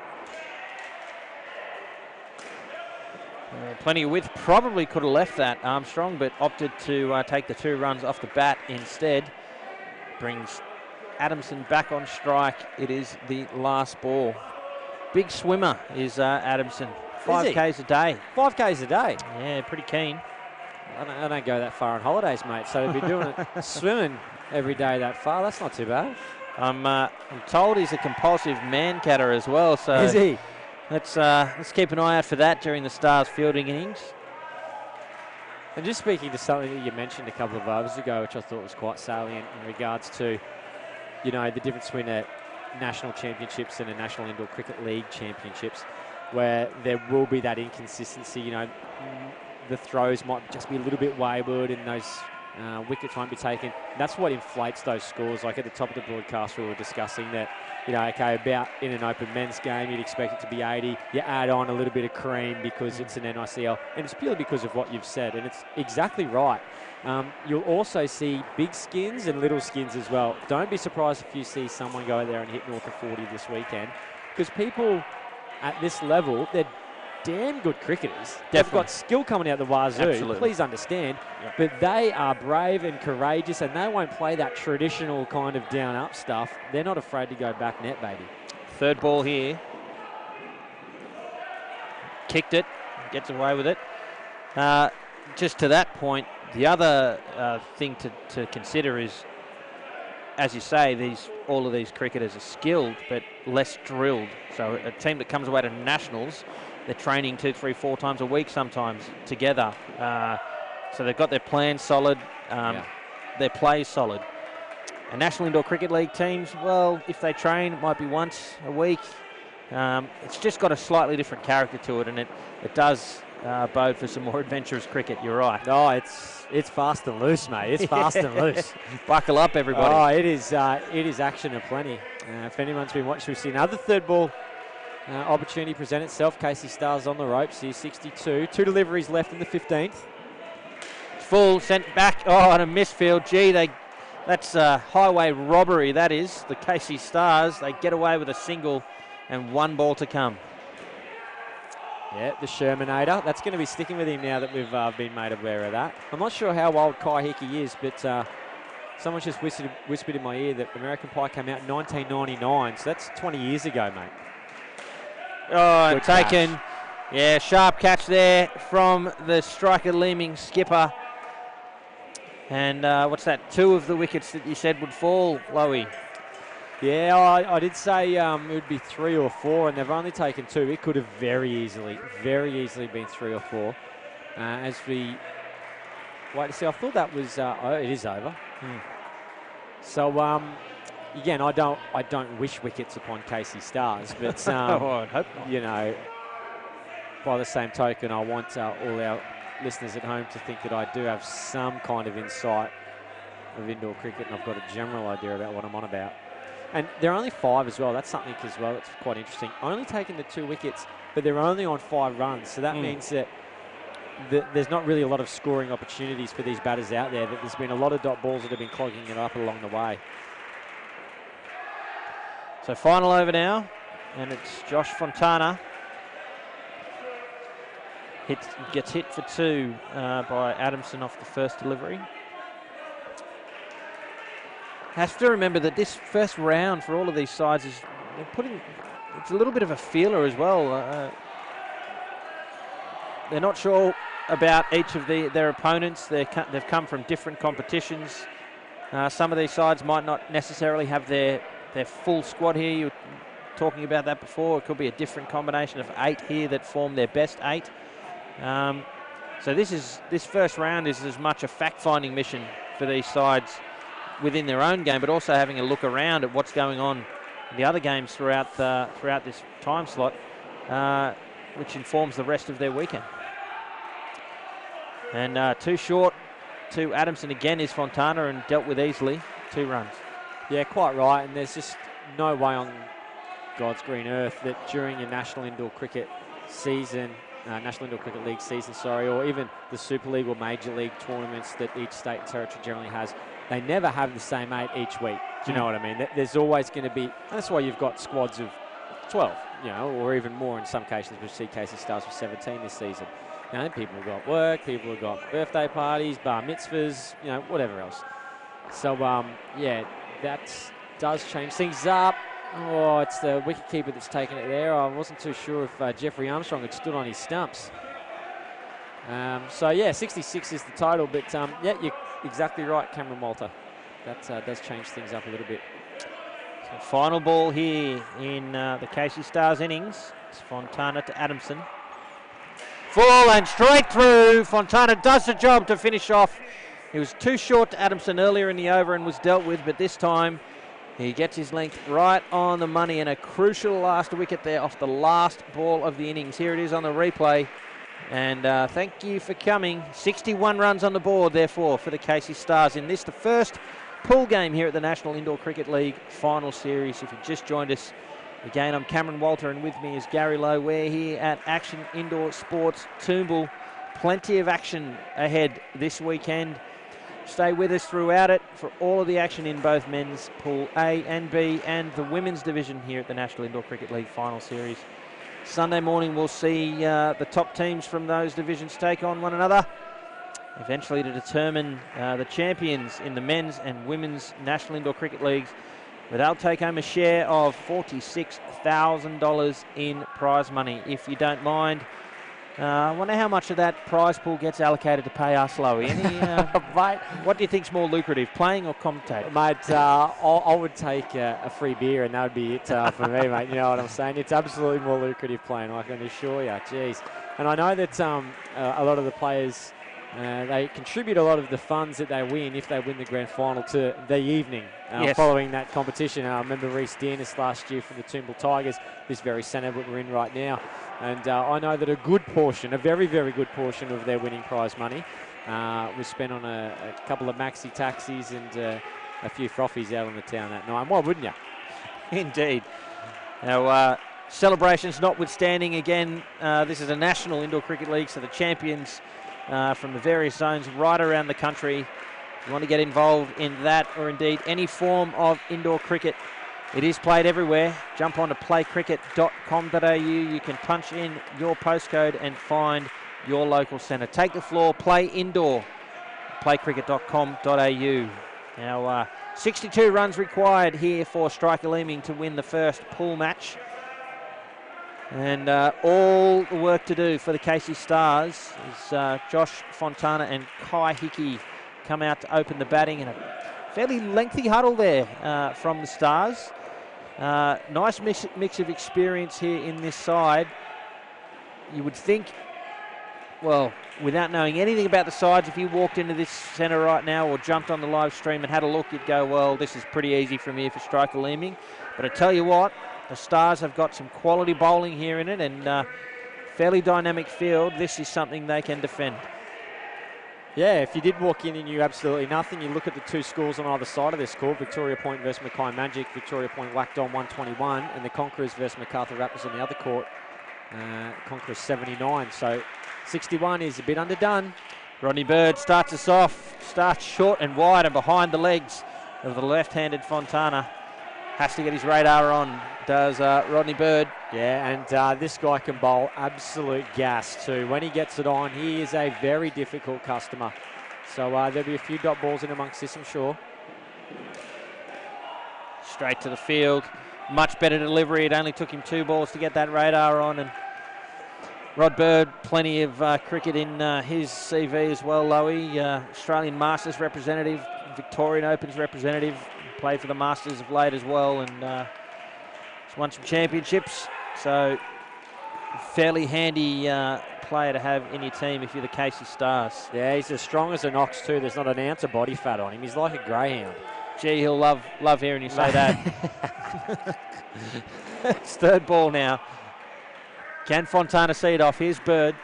Plenty of width. Probably could have left that, Armstrong, but opted to take the 2 runs off the bat instead. Brings Adamson back on strike. It is the last ball. Big swimmer is Adamson. 5 Ks a day. 5 Ks a day? Yeah, pretty keen. I don't go that far on holidays, mate, so to be doing it, swimming every day that far, that's not too bad. I'm told he's a compulsive man-catter as well, so... Is he? Let's keep an eye out for that during the Stars fielding innings. And just speaking to something that you mentioned a couple of overs ago, which I thought was quite salient in regards to, you know, the difference between a national championships and a National Indoor Cricket League championships, where there will be that inconsistency. You know, the throws might just be a little bit wayward and those wickets won't be taken. That's what inflates those scores. Like at the top of the broadcast, we were discussing that, you know, okay, about in an open men's game, you'd expect it to be 80. You add on a little bit of cream because it's an NICL, and it's purely because of what you've said, and it's exactly right. You'll also see big skins and little skins as well. Don't be surprised if you see someone go out there and hit north of 40 this weekend, because people at this level, they're damn good cricketers. Definitely. They've got skill coming out the wazoo. Absolutely. Please understand. Yep. But they are brave and courageous, and they won't play that traditional kind of down-up stuff. They're not afraid to go back net, baby. 3rd ball here. Kicked it. Gets away with it. Just to that point, the other thing to consider is, as you say, all of these cricketers are skilled but less drilled. So a team that comes away to nationals, they're training 2, 3, 4 times a week sometimes together. So they've got their plan solid, their play solid. And National Indoor Cricket League teams, well, if they train, it might be once a week. It's just got a slightly different character to it, and it does bode for some more adventurous cricket. You're right. Oh, it's fast and loose, mate. It's fast and loose. Buckle up, everybody. Oh, it is action aplenty. If anyone's been watching, we've seen another 3rd ball opportunity present itself. Casey Stars on the ropes here, 62. 2 deliveries left in the 15th. Full, sent back. Oh, and a misfield. Gee, that's highway robbery, that is. The Casey Stars, they get away with a single and 1 ball to come. Yeah, the Shermanator. That's going to be sticking with him now that we've been made aware of that. I'm not sure how old Kai Hickey is, but someone just whispered in my ear that American Pie came out in 1999, so that's 20 years ago, mate. Oh, Good taken. catch. Yeah, sharp catch there from the striker Leeming skipper. And what's that? 2 of the wickets that you said would fall, Lowy. Yeah, I did say it would be 3 or 4, and they've only taken 2. It could have very easily been 3 or 4. As we wait to see, I thought that was it is over. So again, I don't wish wickets upon Casey Stars, but I'd hope not. you know, by the same token, I want all our listeners at home to think that I do have some kind of insight of indoor cricket, and I've got a general idea about what I'm on about. And they're only 5 as well. That's something as well that's quite interesting. Only taking the 2 wickets, but they're only on 5 runs. So that means that there's not really a lot of scoring opportunities for these batters out there. That there's been a lot of dot balls that have been clogging it up along the way. So final over now, and it's Josh Fontana. Gets hit for 2 by Adamson off the first delivery. Have to remember that this first round for all of these sides is it's a little bit of a feeler as well. They're not sure about each of their opponents. They've come from different competitions. Some of these sides might not necessarily have their full squad here. You were talking about that before. It could be a different combination of 8 here that form their best 8. So this first round is as much a fact-finding mission for these sides within their own game, but also having a look around at what's going on in the other games throughout this time slot, which informs the rest of their weekend. And 2 short to Adamson again is Fontana, and dealt with easily. 2 runs. Yeah, quite right. And there's just no way on God's green earth that during a National Indoor Cricket season, National Indoor Cricket League season, or even the Super League or Major League tournaments that each state and territory generally has, they never have the same 8 each week. Do you know what I mean? There's always going to be, and that's why you've got squads of 12, or even more in some cases. We see Casey Stars with 17 this season. People have got work, people have got birthday parties, bar mitzvahs, whatever else. So, yeah, that does change things up. Oh, it's the wicketkeeper that's taken it there. I wasn't too sure if Jeffrey Armstrong had stood on his stumps. So, yeah, 66 is the total. But, yeah, you're exactly right, Cameron Walter. That does change things up a little bit. So final ball here in the Casey Stars innings. It's Fontana to Adamson. Full and straight through. Fontana does the job to finish off. He was too short to Adamson earlier in the over and was dealt with, but this time he gets his length right on the money, and a crucial last wicket there off the last ball of the innings. Here it is on the replay. And thank you for coming. 61 runs on the board, therefore, for the Casey Stars in this, the first pool game here at the National Indoor Cricket League final series. If you've just joined us, again, I'm Cameron Walter, and with me is Gary Lowe. We're here at Action Indoor Sports Toombul. Plenty of action ahead this weekend. Stay with us throughout it for all of the action in both men's Pool A and B and the women's division here at the National Indoor Cricket League final series. Sunday morning we'll see the top teams from those divisions take on one another, eventually to determine the champions in the men's and women's National Indoor Cricket Leagues, where they'll take home a share of $46,000 in prize money. If you don't mind, I wonder how much of that prize pool gets allocated to pay us, Lowy. Mate, what do you think's more lucrative, playing or commentating? Mate, I would take a free beer, and that would be it for me, mate. You know what I'm saying? It's absolutely more lucrative playing, I can assure you. Jeez. And I know that a lot of the players, they contribute a lot of the funds that they win, if they win the grand final, to the evening following that competition. I remember Reece Dearness last year from the Toombul Tigers, this very centre that we're in right now. And I know that a good portion, a very, very good portion of their winning prize money was spent on a couple of maxi taxis and a few frothies out on the town that night. Why wouldn't you? Indeed. Now, celebrations notwithstanding, again, this is a National Indoor Cricket League, so the champions from the various zones right around the country. If you want to get involved in that, or indeed any form of indoor cricket, it is played everywhere. Jump on to playcricket.com.au. You can punch in your postcode and find your local centre. Take the floor, play indoor. Playcricket.com.au. Now, 62 runs required here for Striker Leeming to win the first pool match. And all the work to do for the Casey Stars is Josh Fontana and Kai Hickey come out to open the batting in a fairly lengthy huddle there from the Stars. Nice mix of experience here in this side. You would think, well, without knowing anything about the sides, if you walked into this centre right now or jumped on the live stream and had a look, you'd go, well, this is pretty easy from here for Striker Leeming. But I tell you what, the Stars have got some quality bowling here in it, and fairly dynamic field. This is something they can defend. Yeah, if you did walk in and you absolutely nothing, you look at the two scores on either side of this score, Victoria Point versus Mackay Magic, Victoria Point whacked on 121, and the Conquerors versus Macarthur Raptors on the other court, Conquerors 79. So 61 is a bit underdone. Rodney Bird starts us off, starts short and wide and behind the legs of the left-handed Fontana. Has to get his radar on, does Rodney Bird. Yeah, and this guy can bowl absolute gas too. When he gets it on, he is a very difficult customer. So there'll be a few dot balls in amongst this, I'm sure. Straight to the field. Much better delivery. It only took him 2 balls to get that radar on. And Rod Bird, plenty of cricket in his CV as well, Lowy. Australian Masters representative, Victorian Opens representative. Played for the Masters of late as well, and he's won some championships. So fairly handy player to have in your team if you're the Casey Stars. Yeah, he's as strong as an ox too. There's not an ounce of body fat on him. He's like a greyhound. Gee, he'll love hearing you say that. It's third ball now. Can Fontana see it off? Here's Bird.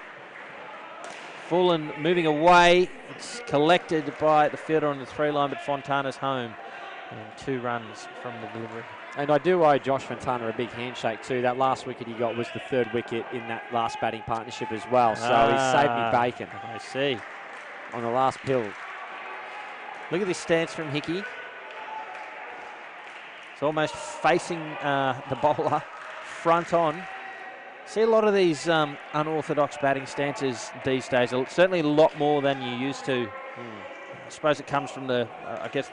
Full and moving away. It's collected by the fielder on the 3 line, but Fontana's home. And 2 runs from the delivery. And I do owe Josh Fontana a big handshake too. That last wicket he got was the 3rd wicket in that last batting partnership as well. So he saved me bacon. I see. On the last pill. Look at this stance from Hickey. It's almost facing the bowler, front on. See a lot of these unorthodox batting stances these days. Certainly a lot more than you used to. I suppose it comes from the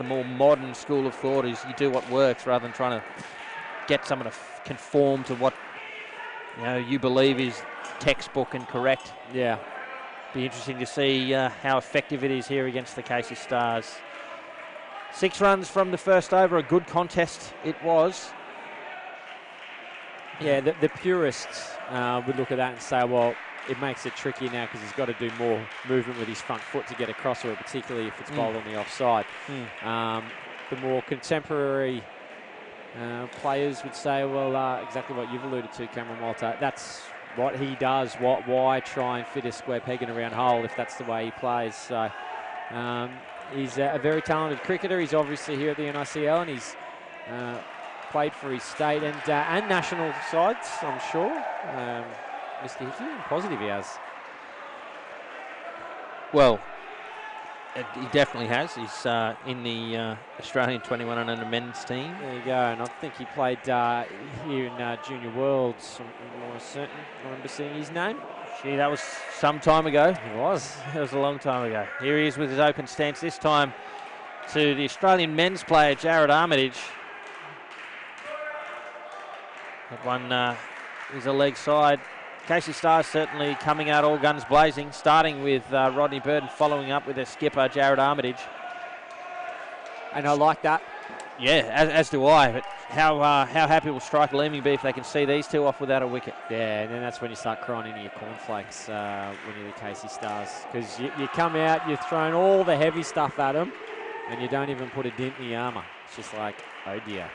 more modern school of thought is you do what works rather than trying to get someone to conform to what you believe is textbook and correct. Yeah. Be interesting to see how effective it is here against the Casey Stars. 6 runs from the first over, a good contest it was. Yeah, the purists would look at that and say, well, it makes it tricky now because he's got to do more movement with his front foot to get across to it, particularly if it's bowled on the offside. The more contemporary players would say, well, exactly what you've alluded to, Cameron Walter. That's what he does. Why try and fit a square peg in a round hole if that's the way he plays? So he's a very talented cricketer. He's obviously here at the NICL and he's played for his state and national sides, I'm sure. Mr. Hickey, I'm positive he has. Well, he definitely has. He's in the Australian 21 and under men's team. There you go. And I think he played here in Junior Worlds. I'm more certain. I remember seeing his name. Gee, that was some time ago. It was. It was a long time ago. Here he is with his open stance, this time to the Australian men's player, Jared Armitage. That one is a leg side. Casey Stars certainly coming out all guns blazing, starting with Rodney Bird and following up with their skipper, Jared Armitage. And I like that. Yeah, as do I. But how happy will Striker Leeming be if they can see these 2 off without a wicket? Yeah, and then that's when you start crying into your cornflakes when you're the Casey Stars. Because you come out, you're throwing all the heavy stuff at them, and you don't even put a dent in the armour. It's just like, oh dear.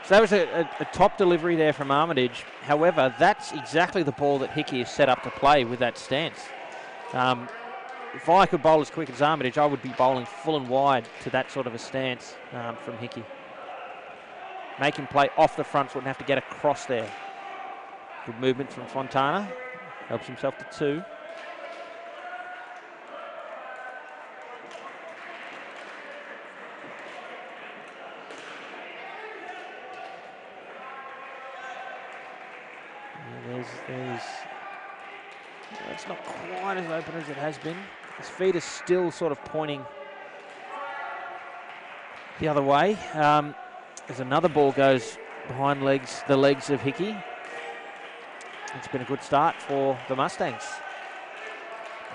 So that was a top delivery there from Armitage. However, that's exactly the ball that Hickey is set up to play with that stance. If I could bowl as quick as Armitage, I would be bowling full and wide to that sort of a stance from Hickey. Make him play off the front foot and have to get across there. Good movement from Fontana. Helps himself to 2. It's not quite as open as it has been. His feet are still sort of pointing the other way. As another ball goes behind the legs of Hickey. It's been a good start for the Mustangs.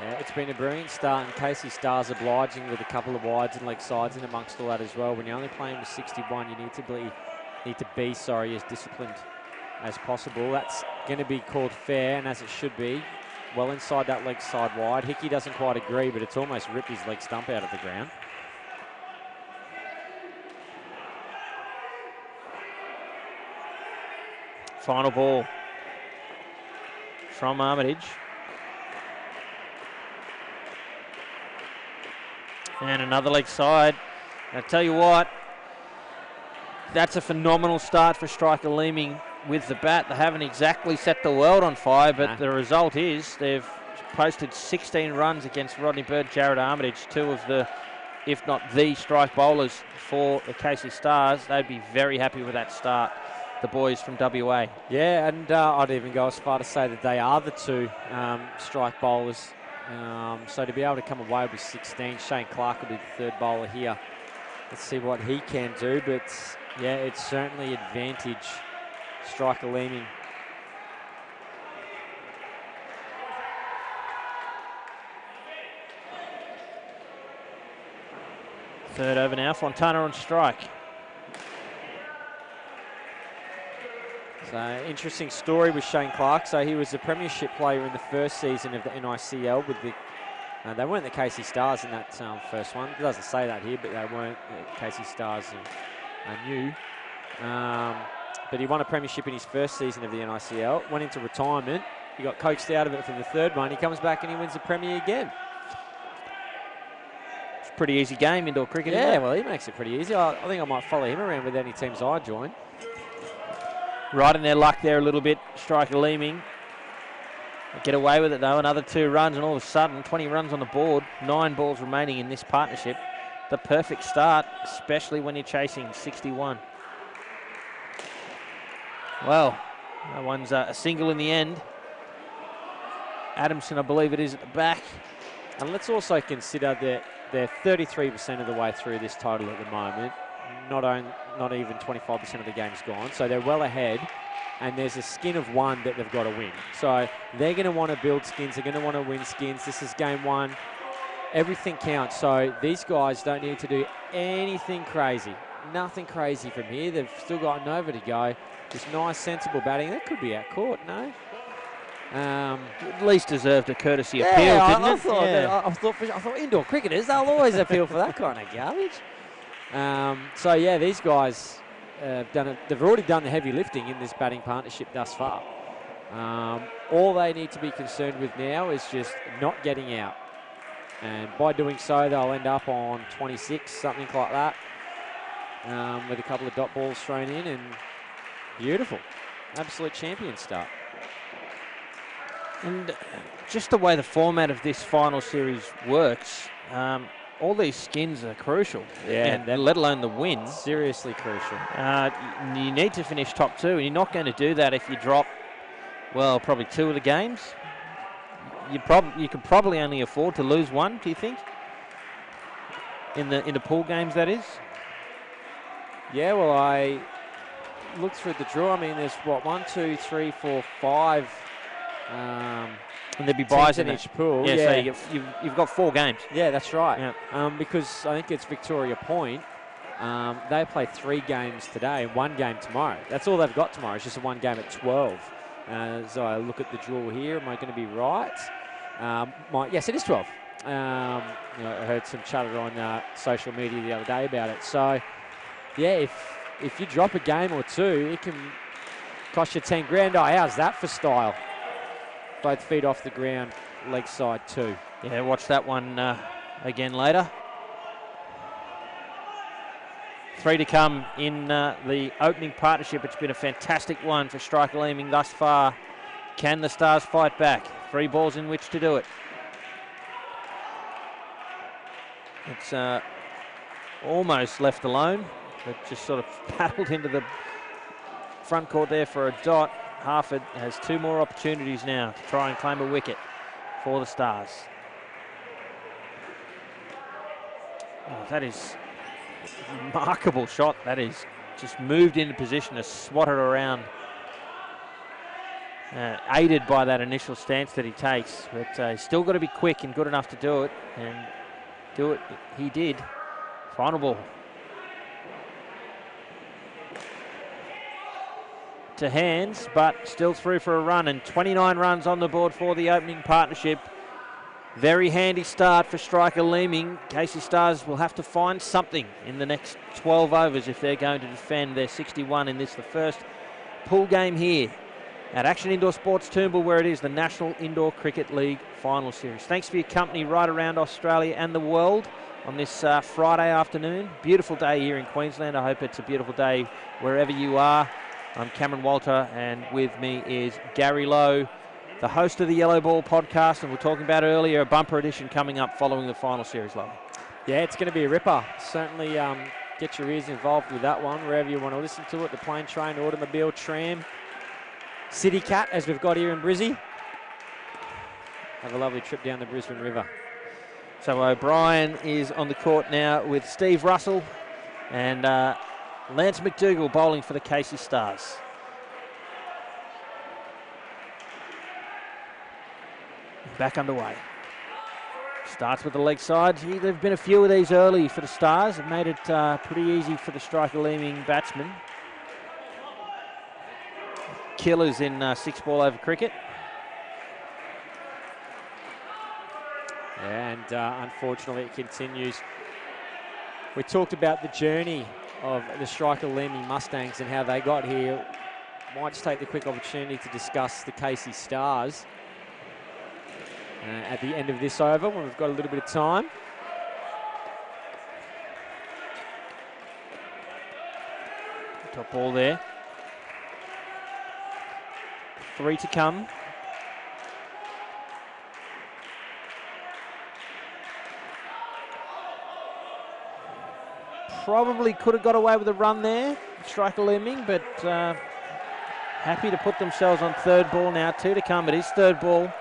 Yeah, it's been a brilliant start, and Casey Stars obliging with a couple of wides and leg sides in amongst all that as well. When you're only playing with 61, you need to be as disciplined as possible. That's going to be called fair, and as it should be. Well inside that leg side wide. Hickey doesn't quite agree, but it's almost ripped his leg stump out of the ground. Final ball from Armitage. And another leg side. I tell you what, that's a phenomenal start for striker Leeming with the bat. They haven't exactly set the world on fire, but the result is they've posted 16 runs against Rodney Bird, Jared Armitage, two of the, if not the strike bowlers for the Casey Stars. They'd be very happy with that start, the boys from WA. Yeah, and I'd even go as far to say that they are the two strike bowlers. So to be able to come away with 16, Shane Clark will be the third bowler here. Let's see what he can do, but yeah, it's certainly advantage striker Leeming. Third over now, Fontana on strike. So interesting story with Shane Clark. So he was a premiership player in the first season of the NICL with the. They weren't the Casey Stars in that first one. It doesn't say that here, but they weren't the Casey Stars are new. But he won a premiership in his first season of the NICL. Went into retirement. He got coaxed out of it for the third one. He comes back and he wins the Premier again. It's a pretty easy game, indoor cricket. Yeah, well, he makes it pretty easy. I think I might follow him around with any teams I join. Right in their luck there a little bit, striker Leeming. Get away with it though, another 2 runs, and all of a sudden 20 runs on the board, 9 balls remaining in this partnership. The perfect start, especially when you're chasing 61. Well, that one's a single in the end. Adamson, I believe it is, at the back. And let's also consider that they're 33% of the way through this title at the moment. Not even 25% of the game's gone, so they're well ahead. And there's a skin of one that they've got to win. So they're going to want to build skins. They're going to want to win skins. This is game 1. Everything counts. So these guys don't need to do anything crazy. Nothing crazy from here. They've still got an over to go. Just nice, sensible batting. That could be out court, no? At least deserved a courtesy appeal, didn't I it? thought, Yeah. I thought indoor cricketers, they'll always appeal for that kind of garbage. So yeah, these guys they've already done the heavy lifting in this batting partnership thus far. All they need to be concerned with now is just not getting out. And by doing so, they'll end up on 26, something like that, with a couple of dot balls thrown in, and beautiful. Absolute champion start. And just the way the format of this final series works, all these skins are crucial. Yeah, and let alone the win. Seriously crucial. You need to finish top 2, and you're not going to do that if you drop, well, probably 2 of the games. You could probably only afford to lose 1, do you think? In the pool games, that is? Yeah, well, I looked through the draw. I mean, there's what, 1, 2, 3, 4, 5. And there'd be buys in each pool. Yeah, so you've got 4 games. Yeah, that's right. Yeah. Because I think it's Victoria Point. They play 3 games today and 1 game tomorrow. That's all they've got tomorrow. It's just a 1 game at 12. So I look at the draw here. Am I going to be right? Yes, it is 12. I heard some chatter on social media the other day about it. So, yeah, if you drop a game or 2, it can cost you 10 grand. Oh, how's that for style? Both feet off the ground, leg side 2. Yeah, watch that one again later. 3 to come in the opening partnership. It's been a fantastic one for striker Leeming thus far. Can the Stars fight back? 3 balls in which to do it. It's almost left alone, but just sort of paddled into the front court there for a dot. Harford has 2 more opportunities now to try and claim a wicket for the Stars. Oh, that is a remarkable shot. That is just moved into position to swat it around. Aided by that initial stance that he takes, but he's still got to be quick and good enough to do it, and do it he did. Final ball. To hands, but still through for a run, and 29 runs on the board for the opening partnership. Very handy start for striker Leeming. Casey Stars will have to find something in the next 12 overs if they're going to defend their 61 in this, the first pool game here at Action Indoor Sports Toombul, where it is the National Indoor Cricket League Final Series. Thanks for your company right around Australia and the world on this Friday afternoon. Beautiful day here in Queensland. I hope it's a beautiful day wherever you are. I'm Cameron Walter, and with me is Gary Lowe, the host of the Yellow Ball podcast, and we're talking about earlier a bumper edition coming up following the final series, Lowe. Yeah, it's going to be a ripper. Certainly get your ears involved with that one, wherever you want to listen to it, the plane, train, automobile, tram, City Cat, as we've got here in Brizzy. Have a lovely trip down the Brisbane River. So O'Brien is on the court now with Steve Russell and Lance McDougall bowling for the Casey Stars. Back underway. Starts with the leg side. There have been a few of these early for the Stars. Have made it pretty easy for the striker Leeming batsmen. Killers in 6-ball over cricket. And unfortunately it continues. We talked about the journey of the striker Leeming Mustangs and how they got here. Might just take the quick opportunity to discuss the Casey Stars at the end of this over when we've got a little bit of time. Top ball there. 3 to come. Probably could have got away with a run there, striker Leeming, but happy to put themselves on third ball now. 2 to come. It is third ball.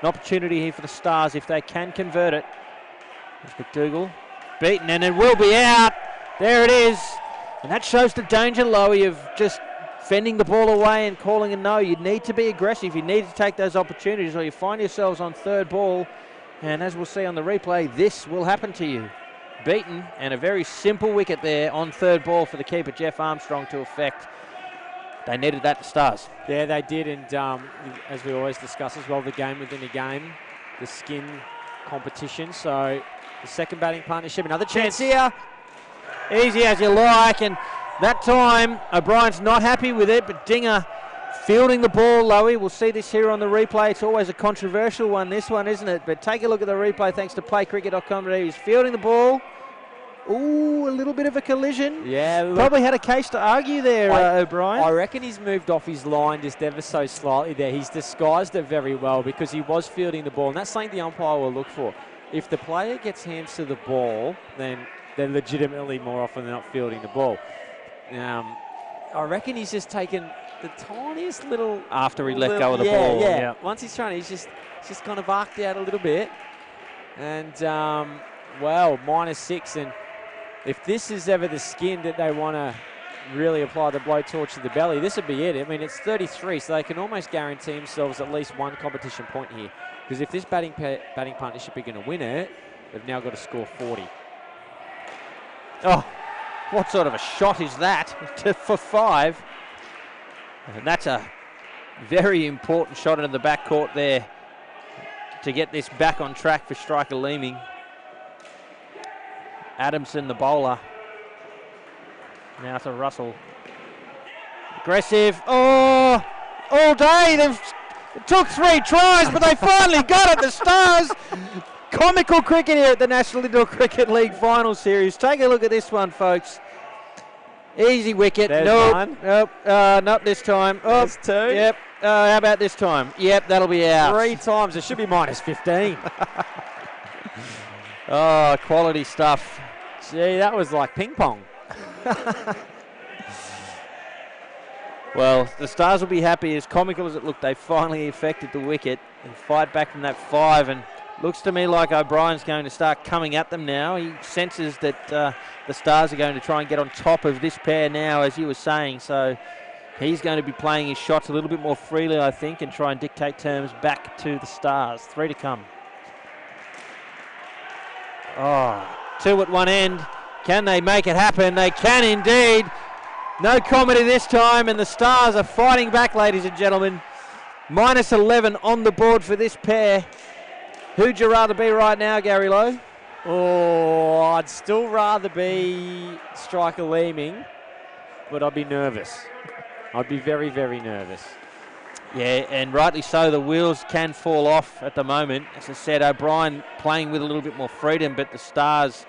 An opportunity here for the Stars if they can convert it. There's McDougall beaten, and it will be out. There it is. And that shows the danger, Lowy, of just fending the ball away and calling a no. You need to be aggressive. You need to take those opportunities, or you find yourselves on third ball. And as we'll see on the replay, this will happen to you. Beaten, and a very simple wicket there on third ball for the keeper, Jeff Armstrong, to effect. They needed that, the Stars. Yeah, they did, and as we always discuss as well, the game within a game, the skin competition. So the second batting partnership, another chance here. Easy as you like, and that time O'Brien's not happy with it, but Dinger fielding the ball, Lowy. We'll see this here on the replay. It's always a controversial one, this one, isn't it? But take a look at the replay thanks to playcricket.com. He's fielding the ball. Ooh, a little bit of a collision. Yeah, look, probably had a case to argue there, O'Brien. I reckon he's moved off his line just ever so slightly there. He's disguised it very well because he was fielding the ball, and that's something the umpire will look for. If the player gets hands to the ball, then they're legitimately more often than not fielding the ball. I reckon he's just taken the tiniest little... After he let go of the ball. Yeah. Once he's trying, he's just kind of arced out a little bit. And, well, -6, and if this is ever the skin that they want to really apply the blowtorch to the belly, this would be it. I mean, it's 33, so they can almost guarantee themselves at least one competition point here. Because if this batting partnership are going to win it, they've now got to score 40. Oh, what sort of a shot is that for 5? And that's a very important shot into the backcourt there to get this back on track for striker Leeming. Adamson, the bowler. Now to Russell. Aggressive. Oh, all day. It took 3 tries, but they finally got it, the Stars. Comical cricket here at the National Indoor Cricket League Final Series. Take a look at this one, folks. Easy wicket. There's nope, not this time. Oh, there's 2. Yep. How about this time? Yep, that'll be out. 3 times. It should be -15. Oh, quality stuff. Gee, that was like ping pong. Well, the Stars will be happy. As comical as it looked, they finally affected the wicket and fight back from that 5. And looks to me like O'Brien's going to start coming at them now. He senses that the Stars are going to try and get on top of this pair now, as you were saying. So he's going to be playing his shots a little bit more freely, I think, and try and dictate terms back to the Stars. 3 to come. Oh, 2 at one end. Can they make it happen? They can indeed. No comedy this time, and the Stars are fighting back, ladies and gentlemen. -11 on the board for this pair. Who'd you rather be right now, Gary Lowe? Oh, I'd still rather be striker Leeming, but I'd be nervous. I'd be very, very nervous. Yeah, and rightly so. The wheels can fall off at the moment. As I said, O'Brien playing with a little bit more freedom, but the Stars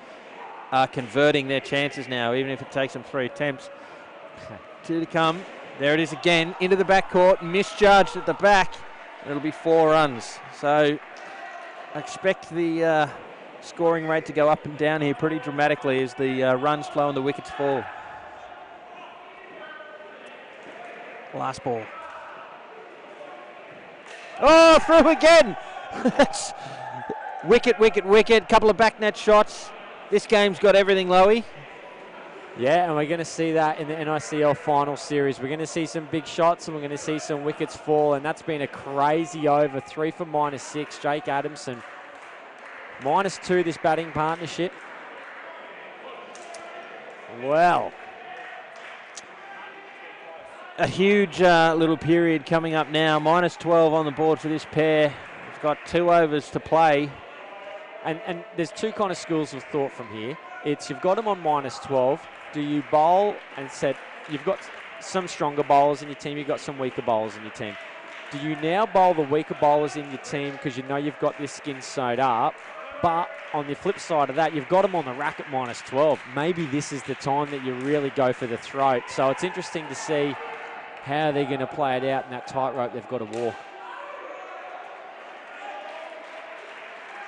are converting their chances now, even if it takes them 3 attempts. 2 to come. There it is again, into the backcourt, misjudged at the back. It'll be 4 runs. So I expect the scoring rate to go up and down here pretty dramatically as the runs flow and the wickets fall. Last ball. Oh, through again. That's wicket, wicket, wicket. Couple of back net shots. This game's got everything, Lowy. Yeah, and we're going to see that in the NICL final series. We're going to see some big shots and we're going to see some wickets fall, and that's been a crazy over. 3 for -6. Jake Adamson. -2 this batting partnership. Well, a huge little period coming up now. -12 on the board for this pair. We've got 2 overs to play. And there's 2 kind of schools of thought from here. It's you've got them on -12. Do you bowl and said you've got some stronger bowlers in your team, you've got some weaker bowlers in your team. Do you now bowl the weaker bowlers in your team because you know you've got this skin sewed up? But on the flip side of that, you've got them on the rack at -12. Maybe this is the time that you really go for the throat. So it's interesting to see how they're going to play it out in that tightrope they've got to walk.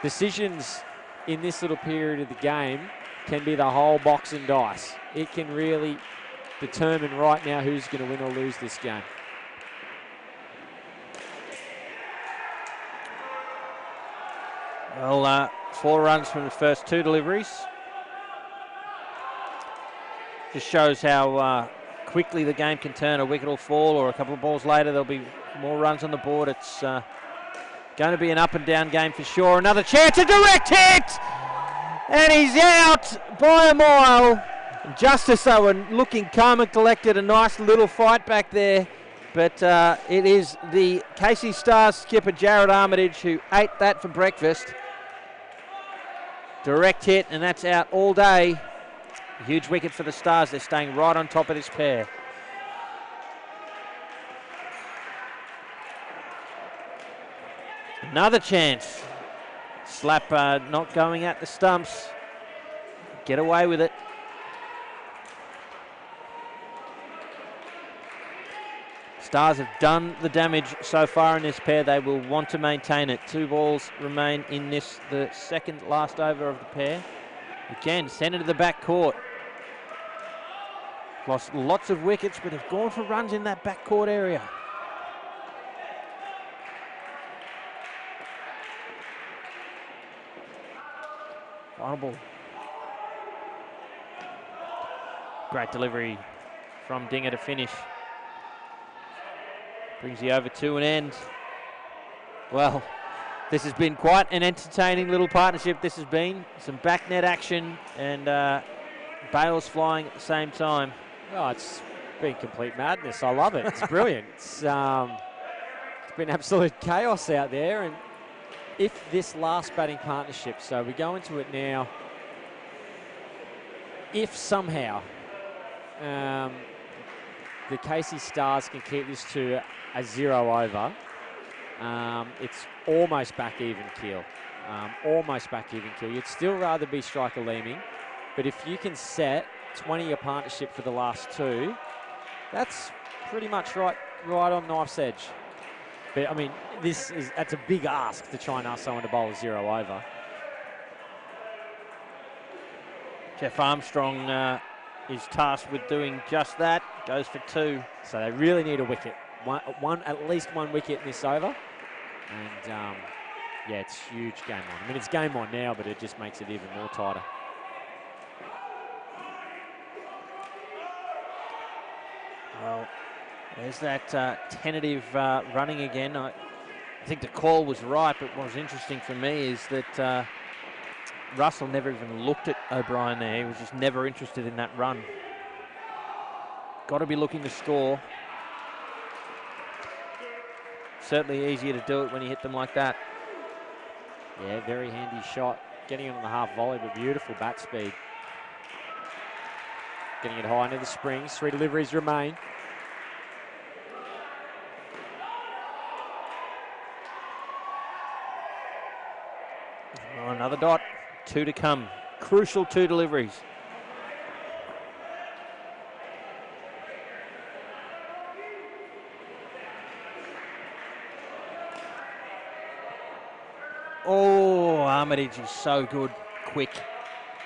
Decisions in this little period of the game can be the whole box and dice. It can really determine right now who's going to win or lose this game. Well, 4 runs from the first 2 deliveries. Just shows how quickly the game can turn. A wicket will fall, or a couple of balls later there'll be more runs on the board. It's going to be an up and down game for sure. Another chance, a direct hit! And he's out by a mile. Justice Owen looking calm and collected. A nice little fight back there. But it is the Casey Stars skipper Jared Armitage who ate that for breakfast. Direct hit, and that's out all day. A huge wicket for the Stars. They're staying right on top of this pair. Another chance. Slap not going at the stumps. Get away with it. Stars have done the damage so far in this pair. They will want to maintain it. 2 balls remain in this, the second last over of the pair. Again, centre to the back court. Lost lots of wickets, but have gone for runs in that back court area. Final ball. Great delivery from Dinger to finish. Brings the over to an end. Well, this has been quite an entertaining little partnership. This has been some back net action and bails flying at the same time. Oh, it's been complete madness. I love it. It's brilliant. It's been absolute chaos out there. And if this last batting partnership, so we go into it now, if somehow the Casey Stars can keep this to a 0 over, it's almost back even keel. Almost back even keel. You'd still rather be striker Leeming, but if you can set 20-year partnership for the last 2, that's pretty much right on knife's edge. But I mean, that's a big ask to try and ask someone to bowl a 0 over. Jeff Armstrong is tasked with doing just that. Goes for 2. So they really need a wicket. At least one wicket in this over. And yeah, it's huge game on. I mean, it's game on now, but it just makes it even more tighter. Well, there's that tentative running again. I think the call was right, but what was interesting for me is that Russell never even looked at O'Brien there. He was just never interested in that run. Got to be looking to score. Certainly easier to do it when you hit them like that. Yeah, very handy shot. Getting it on the half volley, but beautiful bat speed. Getting it high into the springs. 3 deliveries remain. Oh, another dot. 2 to come. Crucial 2 deliveries. Oh, Armitage is so good, quick.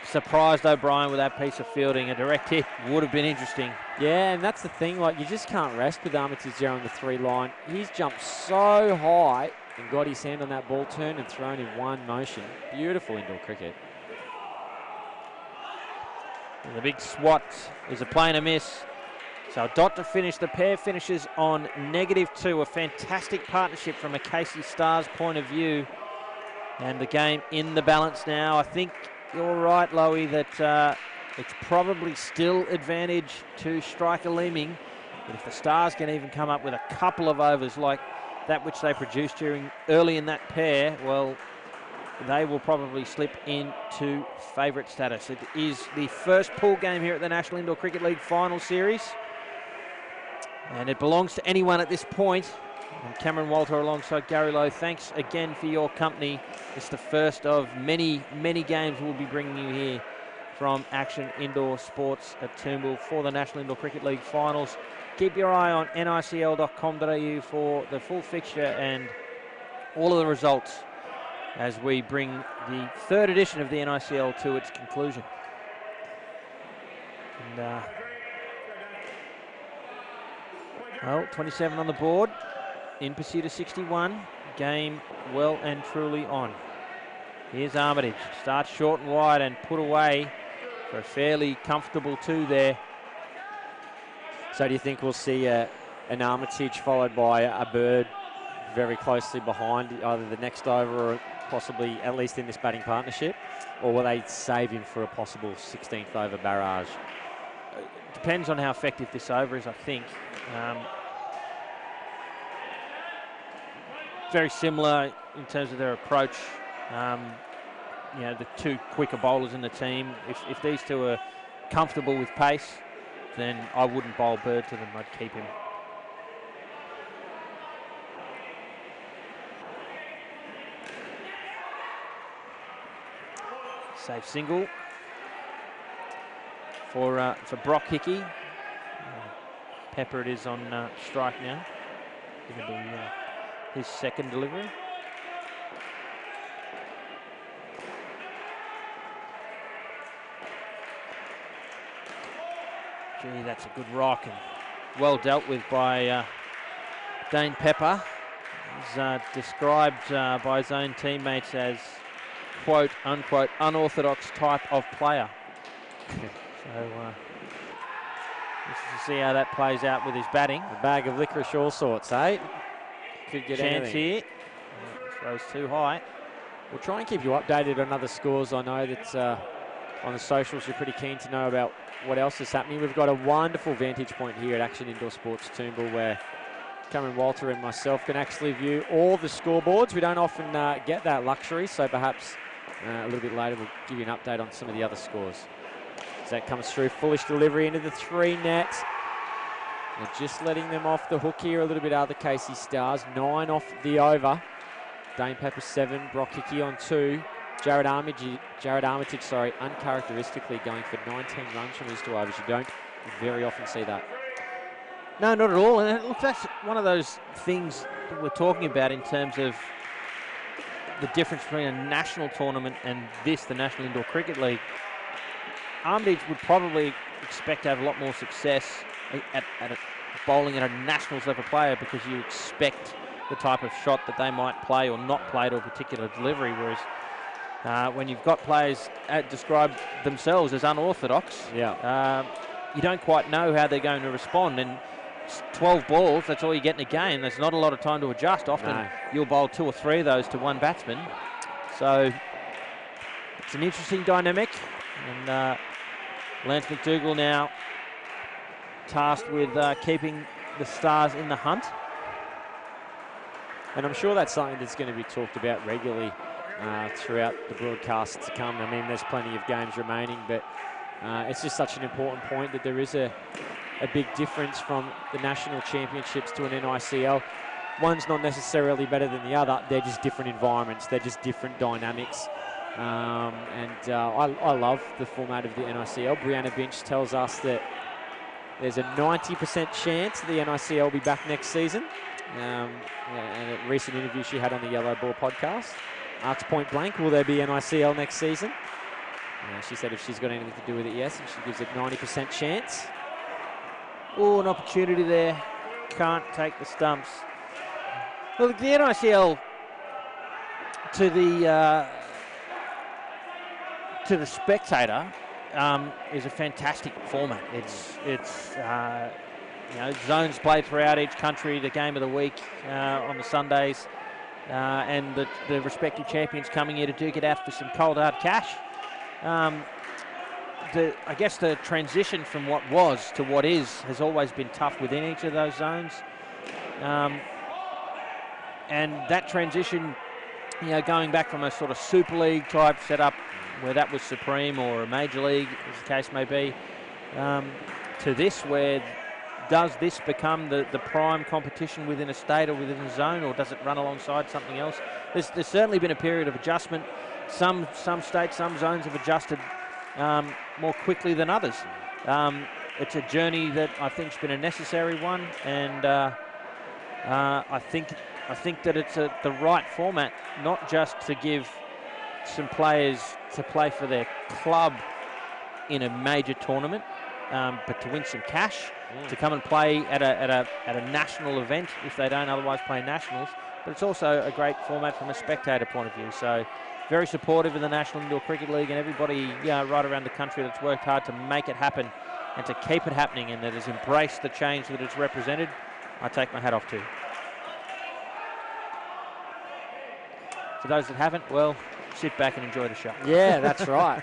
Surprised O'Brien with that piece of fielding. A direct hit would have been interesting. Yeah, and that's the thing. Like, you just can't rest with Armitage there on the 3 line. He's jumped so high and got his hand on that ball turn and thrown in one motion. Beautiful indoor cricket. And the big swat is a play and a miss. So a dot to finish. The pair finishes on -2. A fantastic partnership from a Casey Stars point of view. And the game in the balance now. I think you're right, Lowy, that it's probably still advantage to striker Leeming. But if the Stars can even come up with a couple of overs like that which they produced early in that pair, well, they will probably slip into favourite status. It is the first pool game here at the National Indoor Cricket League Final Series. And it belongs to anyone at this point. And Cameron Walter alongside Gary Lowe, thanks again for your company. It's the first of many, many games we'll be bringing you here from Action Indoor Sports at Toombul for the National Indoor Cricket League Finals. Keep your eye on nicl.com.au for the full fixture and all of the results as we bring the 3rd edition of the NICL to its conclusion. And, well, 27 on the board. In pursuit of 61, game well and truly on. Here's Armitage, starts short and wide and put away for a fairly comfortable 2 there. So do you think we'll see an Armitage followed by a Bird very closely behind either the next over or possibly at least in this batting partnership? Or will they save him for a possible 16th over barrage? Depends on how effective this over is, I think. Very similar in terms of their approach. You know, the 2 quicker bowlers in the team. If these 2 are comfortable with pace, then I wouldn't bowl Bird to them. I'd keep him. Safe single for Brock Hickey. Pepper it is on strike now. Going to be his 2nd delivery. Gee, that's a good rock and well dealt with by Dane Pepper. He's described by his own teammates as quote unquote unorthodox type of player. So let's see how that plays out with his batting. A bag of licorice all sorts, eh? Could get chance anything here. Throws too high. We'll try and keep you updated on other scores. I know that on the socials you're pretty keen to know about what else is happening. We've got a wonderful vantage point here at Action Indoor Sports Toombul where Cameron Walter and myself can actually view all the scoreboards. We don't often get that luxury, so perhaps a little bit later we'll give you an update on some of the other scores. As that comes through, foolish delivery into the 3 net. They're just letting them off the hook here a little bit, other Casey Stars. 9 off the over. Dane Pepper 7, Brock Hickey on 2. Jared Armitage, uncharacteristically going for 19 runs from his 2 overs. You don't very often see that. No, not at all. And look, that's one of those things that we're talking about in terms of the difference between a national tournament and this, the National Indoor Cricket League. Armitage would probably expect to have a lot more success at bowling at a nationals level player because you expect the type of shot that they might play or not play to a particular delivery, whereas when you've got players describe themselves as unorthodox, you don't quite know how they're going to respond. And 12 balls, that's all you get in a game. There's not a lot of time to adjust. Often you'll bowl 2 or 3 of those to one batsman. So it's an interesting dynamic. And Lance McDougall now tasked with keeping the Stars in the hunt. And I'm sure that's something that's going to be talked about regularly throughout the broadcast to come. I mean, there's plenty of games remaining, but it's just such an important point that there is a big difference from the national championships to an NICL. One's not necessarily better than the other. They're just different environments. They're just different dynamics. I love the format of the NICL. Brianna Binch tells us that there's a 90% chance the NICL will be back next season. And a recent interview she had on the Yellow Ball podcast asks point blank, will there be NICL next season? She said if she's got anything to do with it, yes, and she gives it 90% chance. Oh, an opportunity there. Can't take the stumps. Well, the NICL to the spectator is a fantastic format. It's zones played throughout each country. The game of the week on the Sundays, and the respective champions coming here to duke it out for some cold hard cash. I guess the transition from what was to what is has always been tough within each of those zones, and that transition, going back from a sort of Super League type setup where that was supreme, or a Major League, as the case may be, to this, where does this become the prime competition within a state or within a zone, or does it run alongside something else? There's certainly been a period of adjustment. Some states, some zones have adjusted more quickly than others. It's a journey that I think's been a necessary one, and I think that it's the right format, not just to give some players to play for their club in a major tournament, but to win some cash, to come and play at a national event if they don't otherwise play nationals. But it's also a great format from a spectator point of view. So very supportive of the National Indoor Cricket League and everybody right around the country that's worked hard to make it happen and to keep it happening, and that has embraced the change that it's represented. I take my hat off to. For those that haven't, well, sit back and enjoy the show. Yeah, that's right.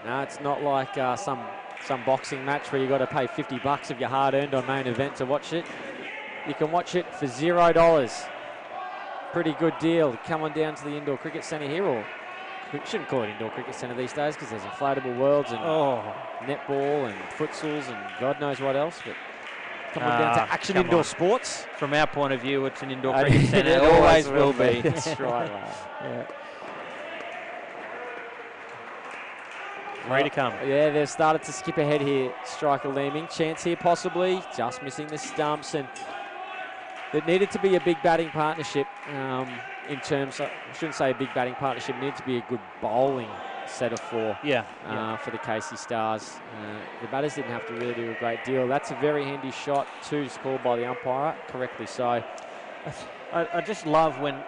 No, it's not like some boxing match where you got to pay $50 of your hard-earned on main event to watch it. You can watch it for $0. Pretty good deal. Come on down to the Indoor Cricket Centre here, or we shouldn't call it Indoor Cricket Centre these days because there's inflatable worlds and netball and futsals and God knows what else. But come on down to Action Indoor Sports. From our point of view, it's an indoor cricket centre. It always will be. That's right. Yeah. Ready to come. Yeah, they've started to skip ahead here. Striker Leeming. Chance here possibly. Just missing the stumps. And there needed to be a big batting partnership in terms of, I shouldn't say a big batting partnership, it needed to be a good bowling set of four for the Casey Stars. The batters didn't have to really do a great deal. That's a very handy shot, two's called by the umpire, correctly so. I just love when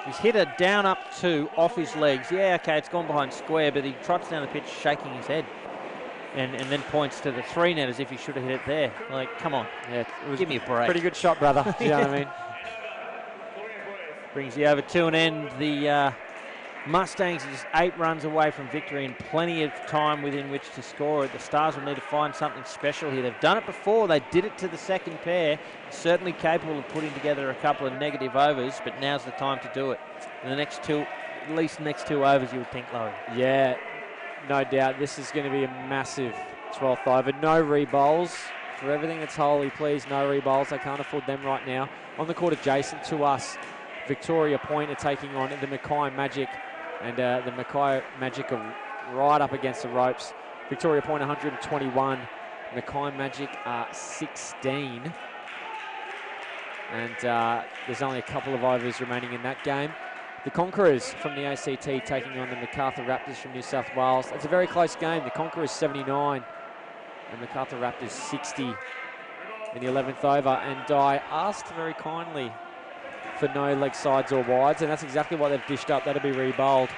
he's hit a down up two off his legs. Yeah, okay, it's gone behind square, but he trots down the pitch shaking his head and then points to the three net as if he should have hit it there. Like, come on. Yeah, give me a break. Pretty good shot, brother. You know what I mean? Brings you over to an end. The Mustangs are just 8 runs away from victory and plenty of time within which to score it. The Stars will need to find something special here. They've done it before. They did it to the second pair. Certainly capable of putting together a couple of negative overs, but now's the time to do it. In the next two, at least next 2 overs, you would think, Lowy. Yeah, no doubt. This is going to be a massive 12th over. No re-bowls. For everything that's holy, please, no re-bowls. They can't afford them right now. On the court adjacent to us, Victoria Point are taking on the Mackay Magic. And the Mackay Magic are right up against the ropes. Victoria Point 121. Mackay Magic are 16. And there's only a couple of overs remaining in that game. The Conquerors from the ACT taking on the MacArthur Raptors from New South Wales. It's a very close game. The Conquerors 79 and MacArthur Raptors 60 in the 11th over. And I asked very kindly for no leg sides or wides, and that's exactly what they've dished up. That'll be re-bowled.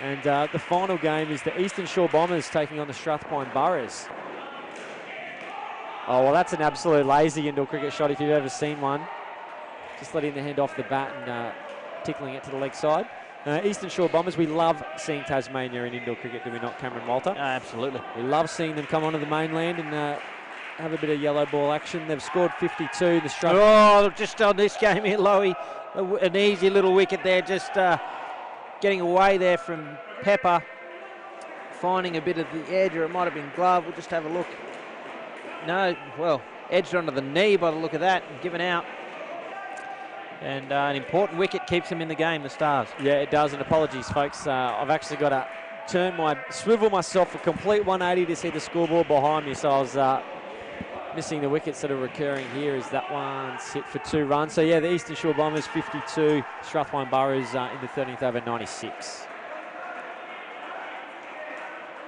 And the final game is the Eastern Shore Bombers taking on the Strathpine Boroughs. Oh, well, that's an absolute lazy indoor cricket shot if you've ever seen one. Just letting the hand off the bat and tickling it to the leg side. Eastern Shore Bombers, we love seeing Tasmania in indoor cricket, do we not, Cameron Walter? Absolutely. We love seeing them come onto the mainland and have a bit of yellow ball action. They've scored 52. The just on this game here, Lowy, an easy little wicket there, just getting away there from Pepper, finding a bit of the edge, or it might have been glove. We'll just have a look. No, well, edged onto the knee by the look of that and given out. And an important wicket keeps them in the game, the Stars. Yeah, it does, and apologies, folks. I've actually got to swivel myself a complete 180 to see the scoreboard behind me, so I was missing the wickets that are recurring here as that one's hit for 2 runs. So, yeah, the Eastern Shore Bombers 52, Strathmore Boroughs in the 13th over 96.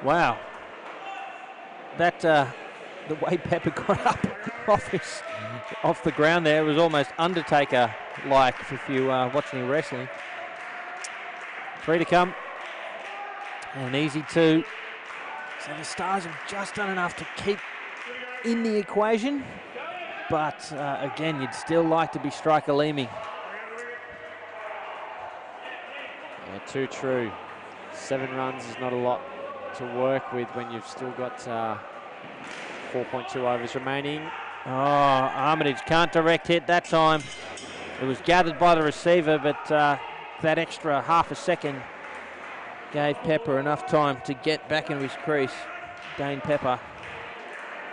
Wow. That, the way Pepper got up off the ground there was almost Undertaker-like if you are watching wrestling. 3 to come. And easy 2. So the Stars have just done enough to keep in the equation. But again, you'd still like to be striker Leeming. Yeah, 2 true. 7 runs is not a lot to work with when you've still got 4.2 overs remaining. Oh, Armitage can't direct hit that time. It was gathered by the receiver, but that extra half a second gave Pepper enough time to get back into his crease. Dane Pepper.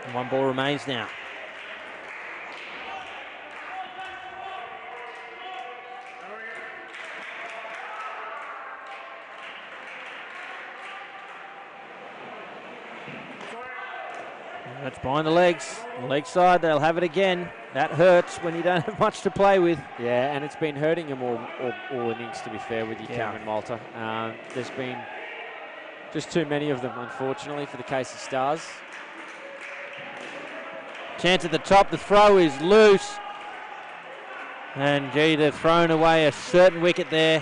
And 1 ball remains now. That's behind the legs. Leg side, they'll have it again. That hurts when you don't have much to play with. Yeah, and it's been hurting him all innings, to be fair with you, Cameron Walter. There's been just too many of them, unfortunately, for the Casey Stars. Chance at the top, the throw is loose. And gee, they've thrown away a certain wicket there.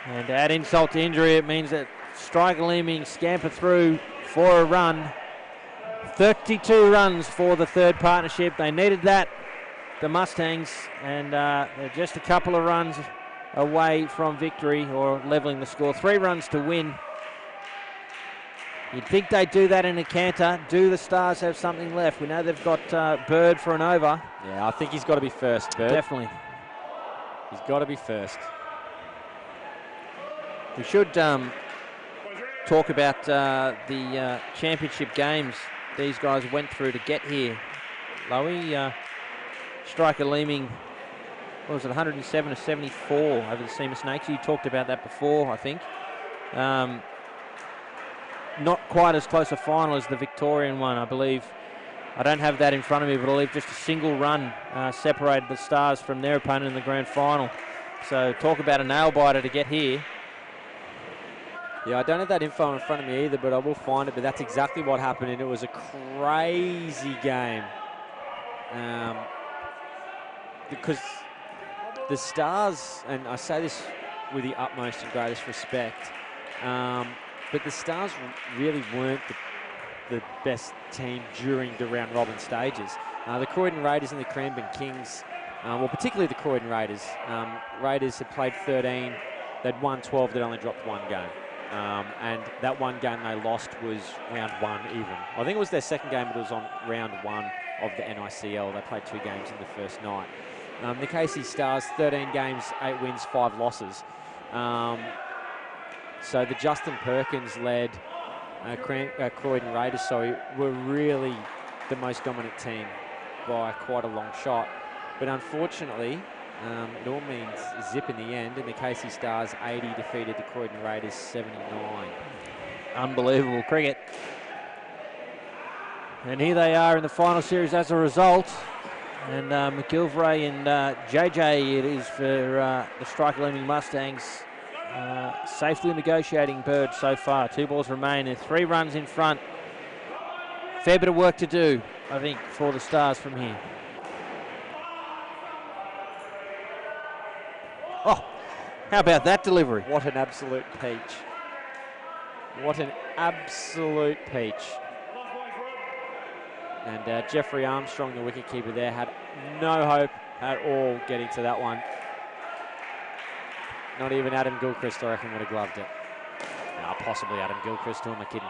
And to add insult to injury, it means that striker Leeming scamper through for a run. 32 runs for the third partnership. They needed that, the Mustangs, and they're just a couple of runs away from victory or levelling the score. 3 runs to win. You'd think they'd do that in a canter. Do the Stars have something left? We know they've got Bird for an over. Yeah, I think he's got to be first, Bird. Definitely. He's got to be first. We should talk about the championship games these guys went through to get here. Lowy, striker Leeming, what was it, 107 to 74 over the Seamer Snakes. You talked about that before, I think. Not quite as close a final as the Victorian one, I believe. I don't have that in front of me, but I believe just a single run separated the Stars from their opponent in the grand final. So talk about a nail-biter to get here. Yeah, I don't have that info in front of me either, but I will find it. But that's exactly what happened, and it was a crazy game. Because the Stars, and I say this with the utmost and greatest respect, but the Stars really weren't the best team during the round robin stages. The Croydon Raiders and the Cranbourne Kings, well, particularly the Croydon Raiders. Raiders had played 13, they'd won 12, they'd only dropped 1 game. And that 1 game they lost was round 1 even. I think it was their second game, but it was on round 1 of the NICL. They played 2 games in the first night. The Casey Stars, 13 games, 8 wins, 5 losses. So the Justin Perkins-led Croydon Raiders, were really the most dominant team by quite a long shot. But unfortunately, it all means zip in the end, and the Casey Stars 80 defeated the Croydon Raiders 79. Unbelievable cricket. And here they are in the final series as a result. And McGilvray and JJ, it is for the striker Leeming Mustangs. Safely negotiating Bird so far. 2 balls remain. They're 3 runs in front. Fair bit of work to do, I think, for the Stars from here. Oh, how about that delivery? What an absolute peach. What an absolute peach. And Jeffrey Armstrong, the wicketkeeper there, had no hope at all getting to that one. Not even Adam Gilchrist, I reckon, would have gloved it. No, possibly Adam Gilchrist, who am I kidding?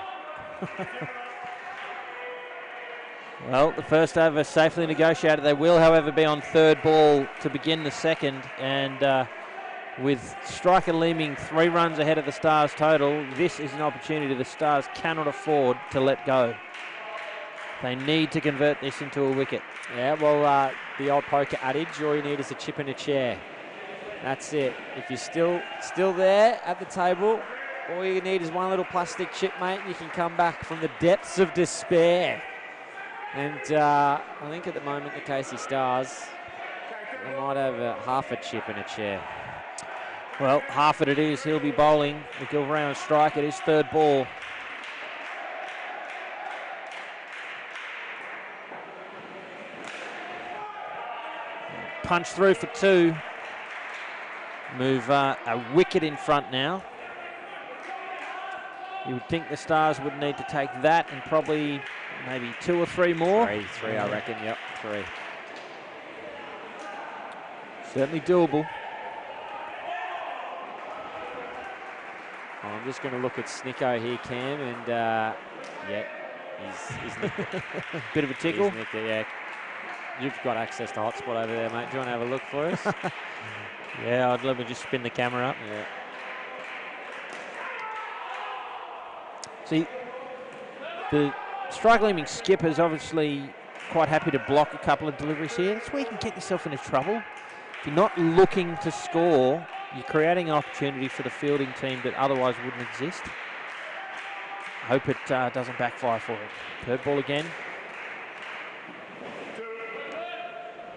Well, the first over safely negotiated. They will, however, be on 3rd ball to begin the 2nd. And with striker Leeming 3 runs ahead of the Stars total, this is an opportunity the Stars cannot afford to let go. They need to convert this into a wicket. Yeah, well, the old poker adage, all you need is a chip and a chair. That's it. If you're still there at the table, all you need is one little plastic chip, mate, and you can come back from the depths of despair. And I think at the moment the Casey Stars, they might have half a chip and a chair. Well, half it is. He'll be bowling. McGilvray on strike at his third ball. Punch through for 2. Move a wicket in front now. You would think the Stars would need to take that and probably maybe 2 or 3 more. Three, I reckon. Yep, 3. Certainly doable. I'm just going to look at Snicko here, Cam, and yeah, he's bit of a tickle. Nicked it, yeah. You've got access to hotspot over there, mate. Do you want to have a look for us? Yeah, I'd love to just spin the camera up. Yeah. See, the strike Leeming skipper's obviously quite happy to block a couple of deliveries here. That's where you can get yourself into trouble. If you're not looking to score, you're creating an opportunity for the fielding team that otherwise wouldn't exist. Hope it doesn't backfire for him. Third ball again.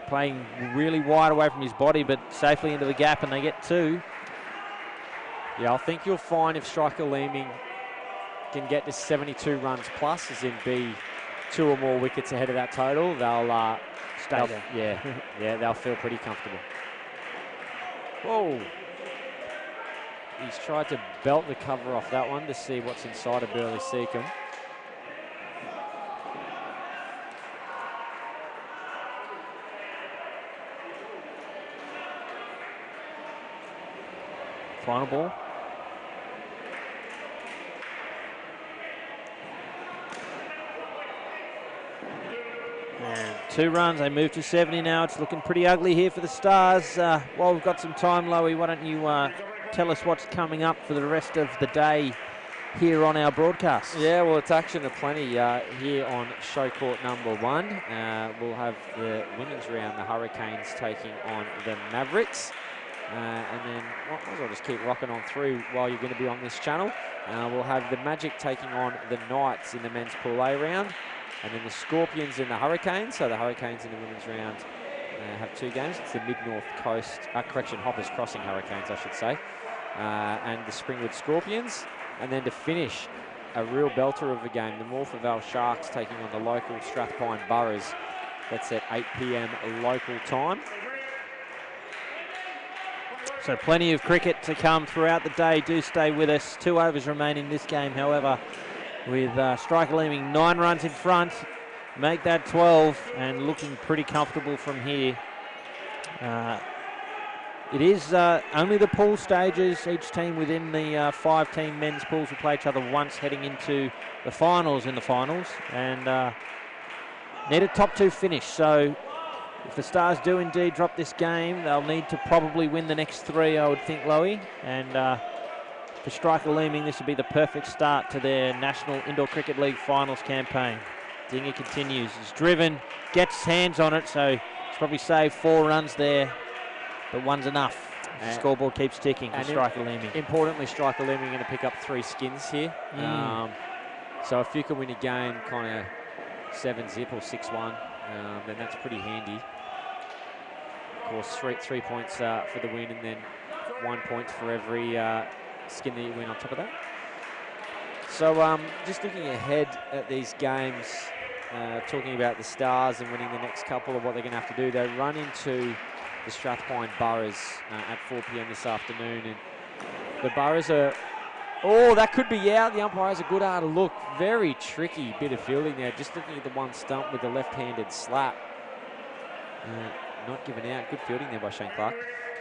Playing really wide away from his body, but safely into the gap, and they get 2. Yeah, I think you'll find if striker Leeming can get to 72 runs plus, as in be 2 or more wickets ahead of that total, they'll stay there. Yeah, yeah, they'll feel pretty comfortable. Whoa. He's tried to belt the cover off that one to see what's inside of Burley Seacombe. Final ball. And 2 runs, they move to 70 now. It's looking pretty ugly here for the Stars. While we've got some time, Loey, why don't you tell us what's coming up for the rest of the day here on our broadcast? Yeah, well, it's action aplenty here on show court number 1. We'll have the women's round, the Hurricanes taking on the Mavericks. And then might as well just keep rocking on through while you're going to be on this channel. We'll have the Magic taking on the Knights in the men's Pool A round. And then the Scorpions and the Hurricanes. So the Hurricanes in the women's round have 2 games. It's the Mid-North Coast, Hoppers Crossing Hurricanes, I should say. And the Springwood Scorpions. And then to finish, a real belter of a game, the Morphettvale Sharks taking on the local Strathpine Boroughs. That's at 8 p.m. local time. So plenty of cricket to come throughout the day. Do stay with us. 2 overs remain in this game, however, with striker Leeming 9 runs in front. Make that 12 and looking pretty comfortable from here. It is only the pool stages. Each team within the 5-team men's pools will play each other once heading into the finals in the finals. And need a top 2 finish. So if the Stars do indeed drop this game, they'll need to probably win the next 3, I would think, Loey. And for striker Leeming, this would be the perfect start to their National Indoor Cricket League finals campaign. Dinger continues. He's driven, gets his hands on it, so he's probably saved 4 runs there, but 1's enough. The scoreboard keeps ticking for striker Leeming. Importantly, striker Leeming going to pick up 3 skins here. So if you can win a game kind of 7-zip or 6-1, then that's pretty handy. Of course, 3 points for the win, and then 1 point for every skin that you win on top of that. So just looking ahead at these games, talking about the Stars and winning the next couple of what they're going to have to do, they run into the Strathpine Boroughs at 4 p.m. this afternoon, and the Boroughs are, oh, that could be out. The umpire has a good eye to look. Very tricky bit of fielding there. Just looking at the one stump with the left-handed slap. Not given out. Good fielding there by Shane Clark.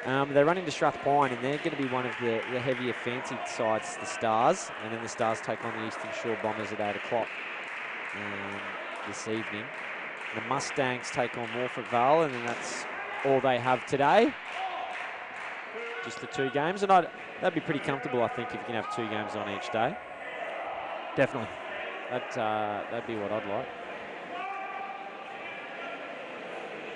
They run into Strathpine, and they're going to be one of the heavier fancied sides, the Stars. And then the Stars take on the Eastern Shore Bombers at 8 o'clock this evening. The Mustangs take on Morphettvale, and then that's all they have today. Just the 2 games, and that'd be pretty comfortable, I think, if you can have 2 games on each day. Definitely. That'd be what I'd like.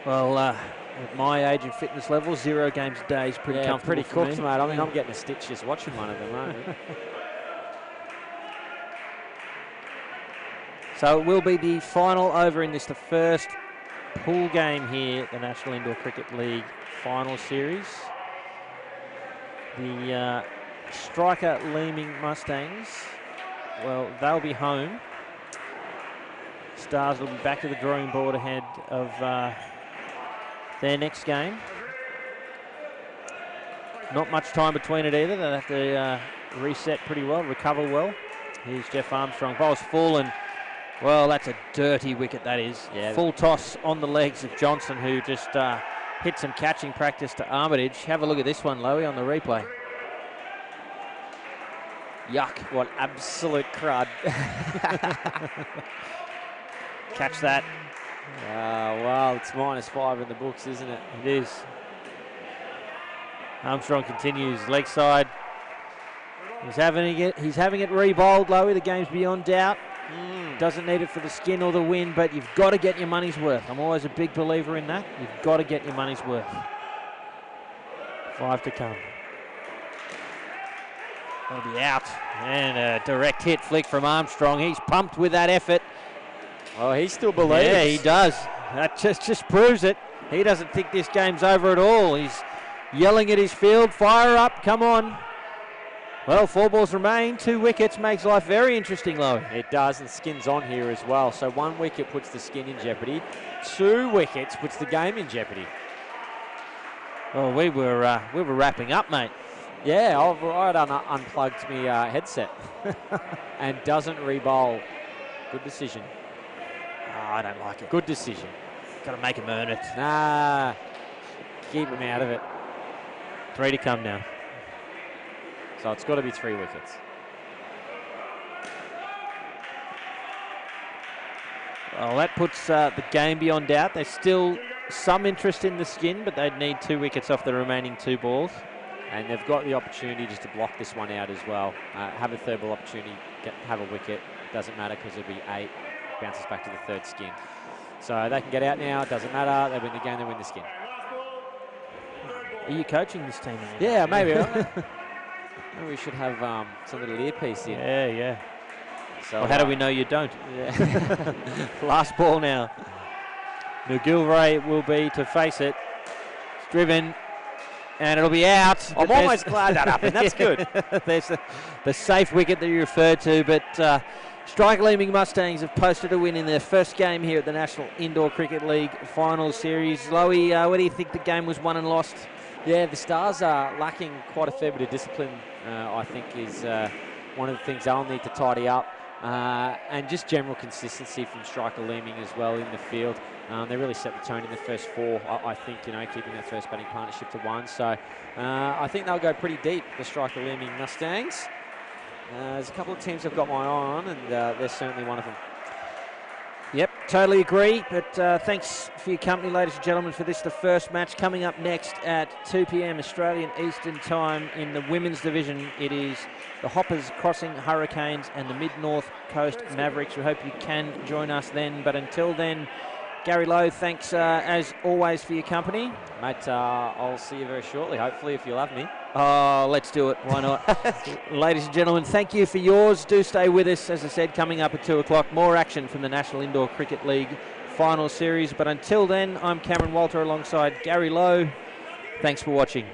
Well, at my age and fitness level, 0 games a day is pretty comfortable. Pretty for cooked, me. mate. I mean, I'm getting a stitch just watching one at the moment. So it will be the final over in this, the first pool game here at the National Indoor Cricket League final series. The striker Leeming Mustangs, well, they'll be home. Stars will be back to the drawing board ahead of their next game. Not much time between it either. They'll have to reset pretty well, recover well. Here's Jeff Armstrong. Bowls full, and well, that's a dirty wicket, that is. Yeah. Full toss on the legs of Johnson, who just hit some catching practice to Armitage. Have a look at this one, Lowy, on the replay. Yuck. What absolute crud. Catch that. Well, it's -5 in the books, isn't it? It is. Armstrong continues, leg side. He's having it re-bowled, Lowy. The game's beyond doubt. Doesn't need it for the skin or the win, but you've got to get your money's worth. I'm always a big believer in that. You've got to get your money's worth. 5 to come. That'll be out. And a direct hit flick from Armstrong. He's pumped with that effort. Oh, he still believes. Yeah, he does. That just proves it. He doesn't think this game's over at all. He's yelling at his field, fire up, come on. Well, 4 balls remain, 2 wickets, makes life very interesting, Lowe. It does, and skin's on here as well. So 1 wicket puts the skin in jeopardy. 2 wickets puts the game in jeopardy. Well, we were wrapping up, mate. Yeah, I'd unplugged my headset and doesn't re-bowl. Good decision. Oh, I don't like it. Good decision. Got to make him earn it. Nah, keep him out of it. 3 to come now. So it's got to be 3 wickets. Well, that puts the game beyond doubt. There's still some interest in the skin, but they'd need 2 wickets off the remaining 2 balls. And they've got the opportunity just to block this one out as well. Have a 3rd ball opportunity, have a wicket. Doesn't matter because it'll be 8. Bounces back to the 3rd skin. So they can get out now. It doesn't matter. They win the game, they win the skin. Are you coaching this team? Yeah, maybe. Maybe we should have some little earpiece in. Yeah. So well, how do we know you don't? Yeah. Last ball now. McGilvray will be to face it. It's driven, and it'll be out. I'm almost glad that happened. That's good. There's the safe wicket that you referred to, but Strike Leeming Mustangs have posted a win in their first game here at the National Indoor Cricket League Final Series. Lowy, what do you think the game was won and lost? Yeah, the Stars are lacking quite a fair bit of discipline, I think, is one of the things they'll need to tidy up. And just general consistency from striker Leeming as well in the field. They really set the tone in the first 4, I think, keeping their first batting partnership to 1. So I think they'll go pretty deep, the striker Leeming Mustangs. There's a couple of teams I've got my eye on, and they're certainly one of them. Yep, totally agree. But thanks for your company, ladies and gentlemen, for this, the first match. Coming up next at 2 p.m. Australian Eastern Time in the women's division, it is the Hoppers crossing Hurricanes and the Mid-North Coast Mavericks. We hope you can join us then. But until then, Gary Lowe, thanks as always for your company. Mate, I'll see you very shortly, hopefully, if you'll have me. Oh, let's do it. Why not? Ladies and gentlemen, thank you for yours. Do stay with us. As I said, coming up at 2 o'clock, more action from the National Indoor Cricket League Final Series. But until then, I'm Cameron Walter alongside Gary Lowe. Thanks for watching.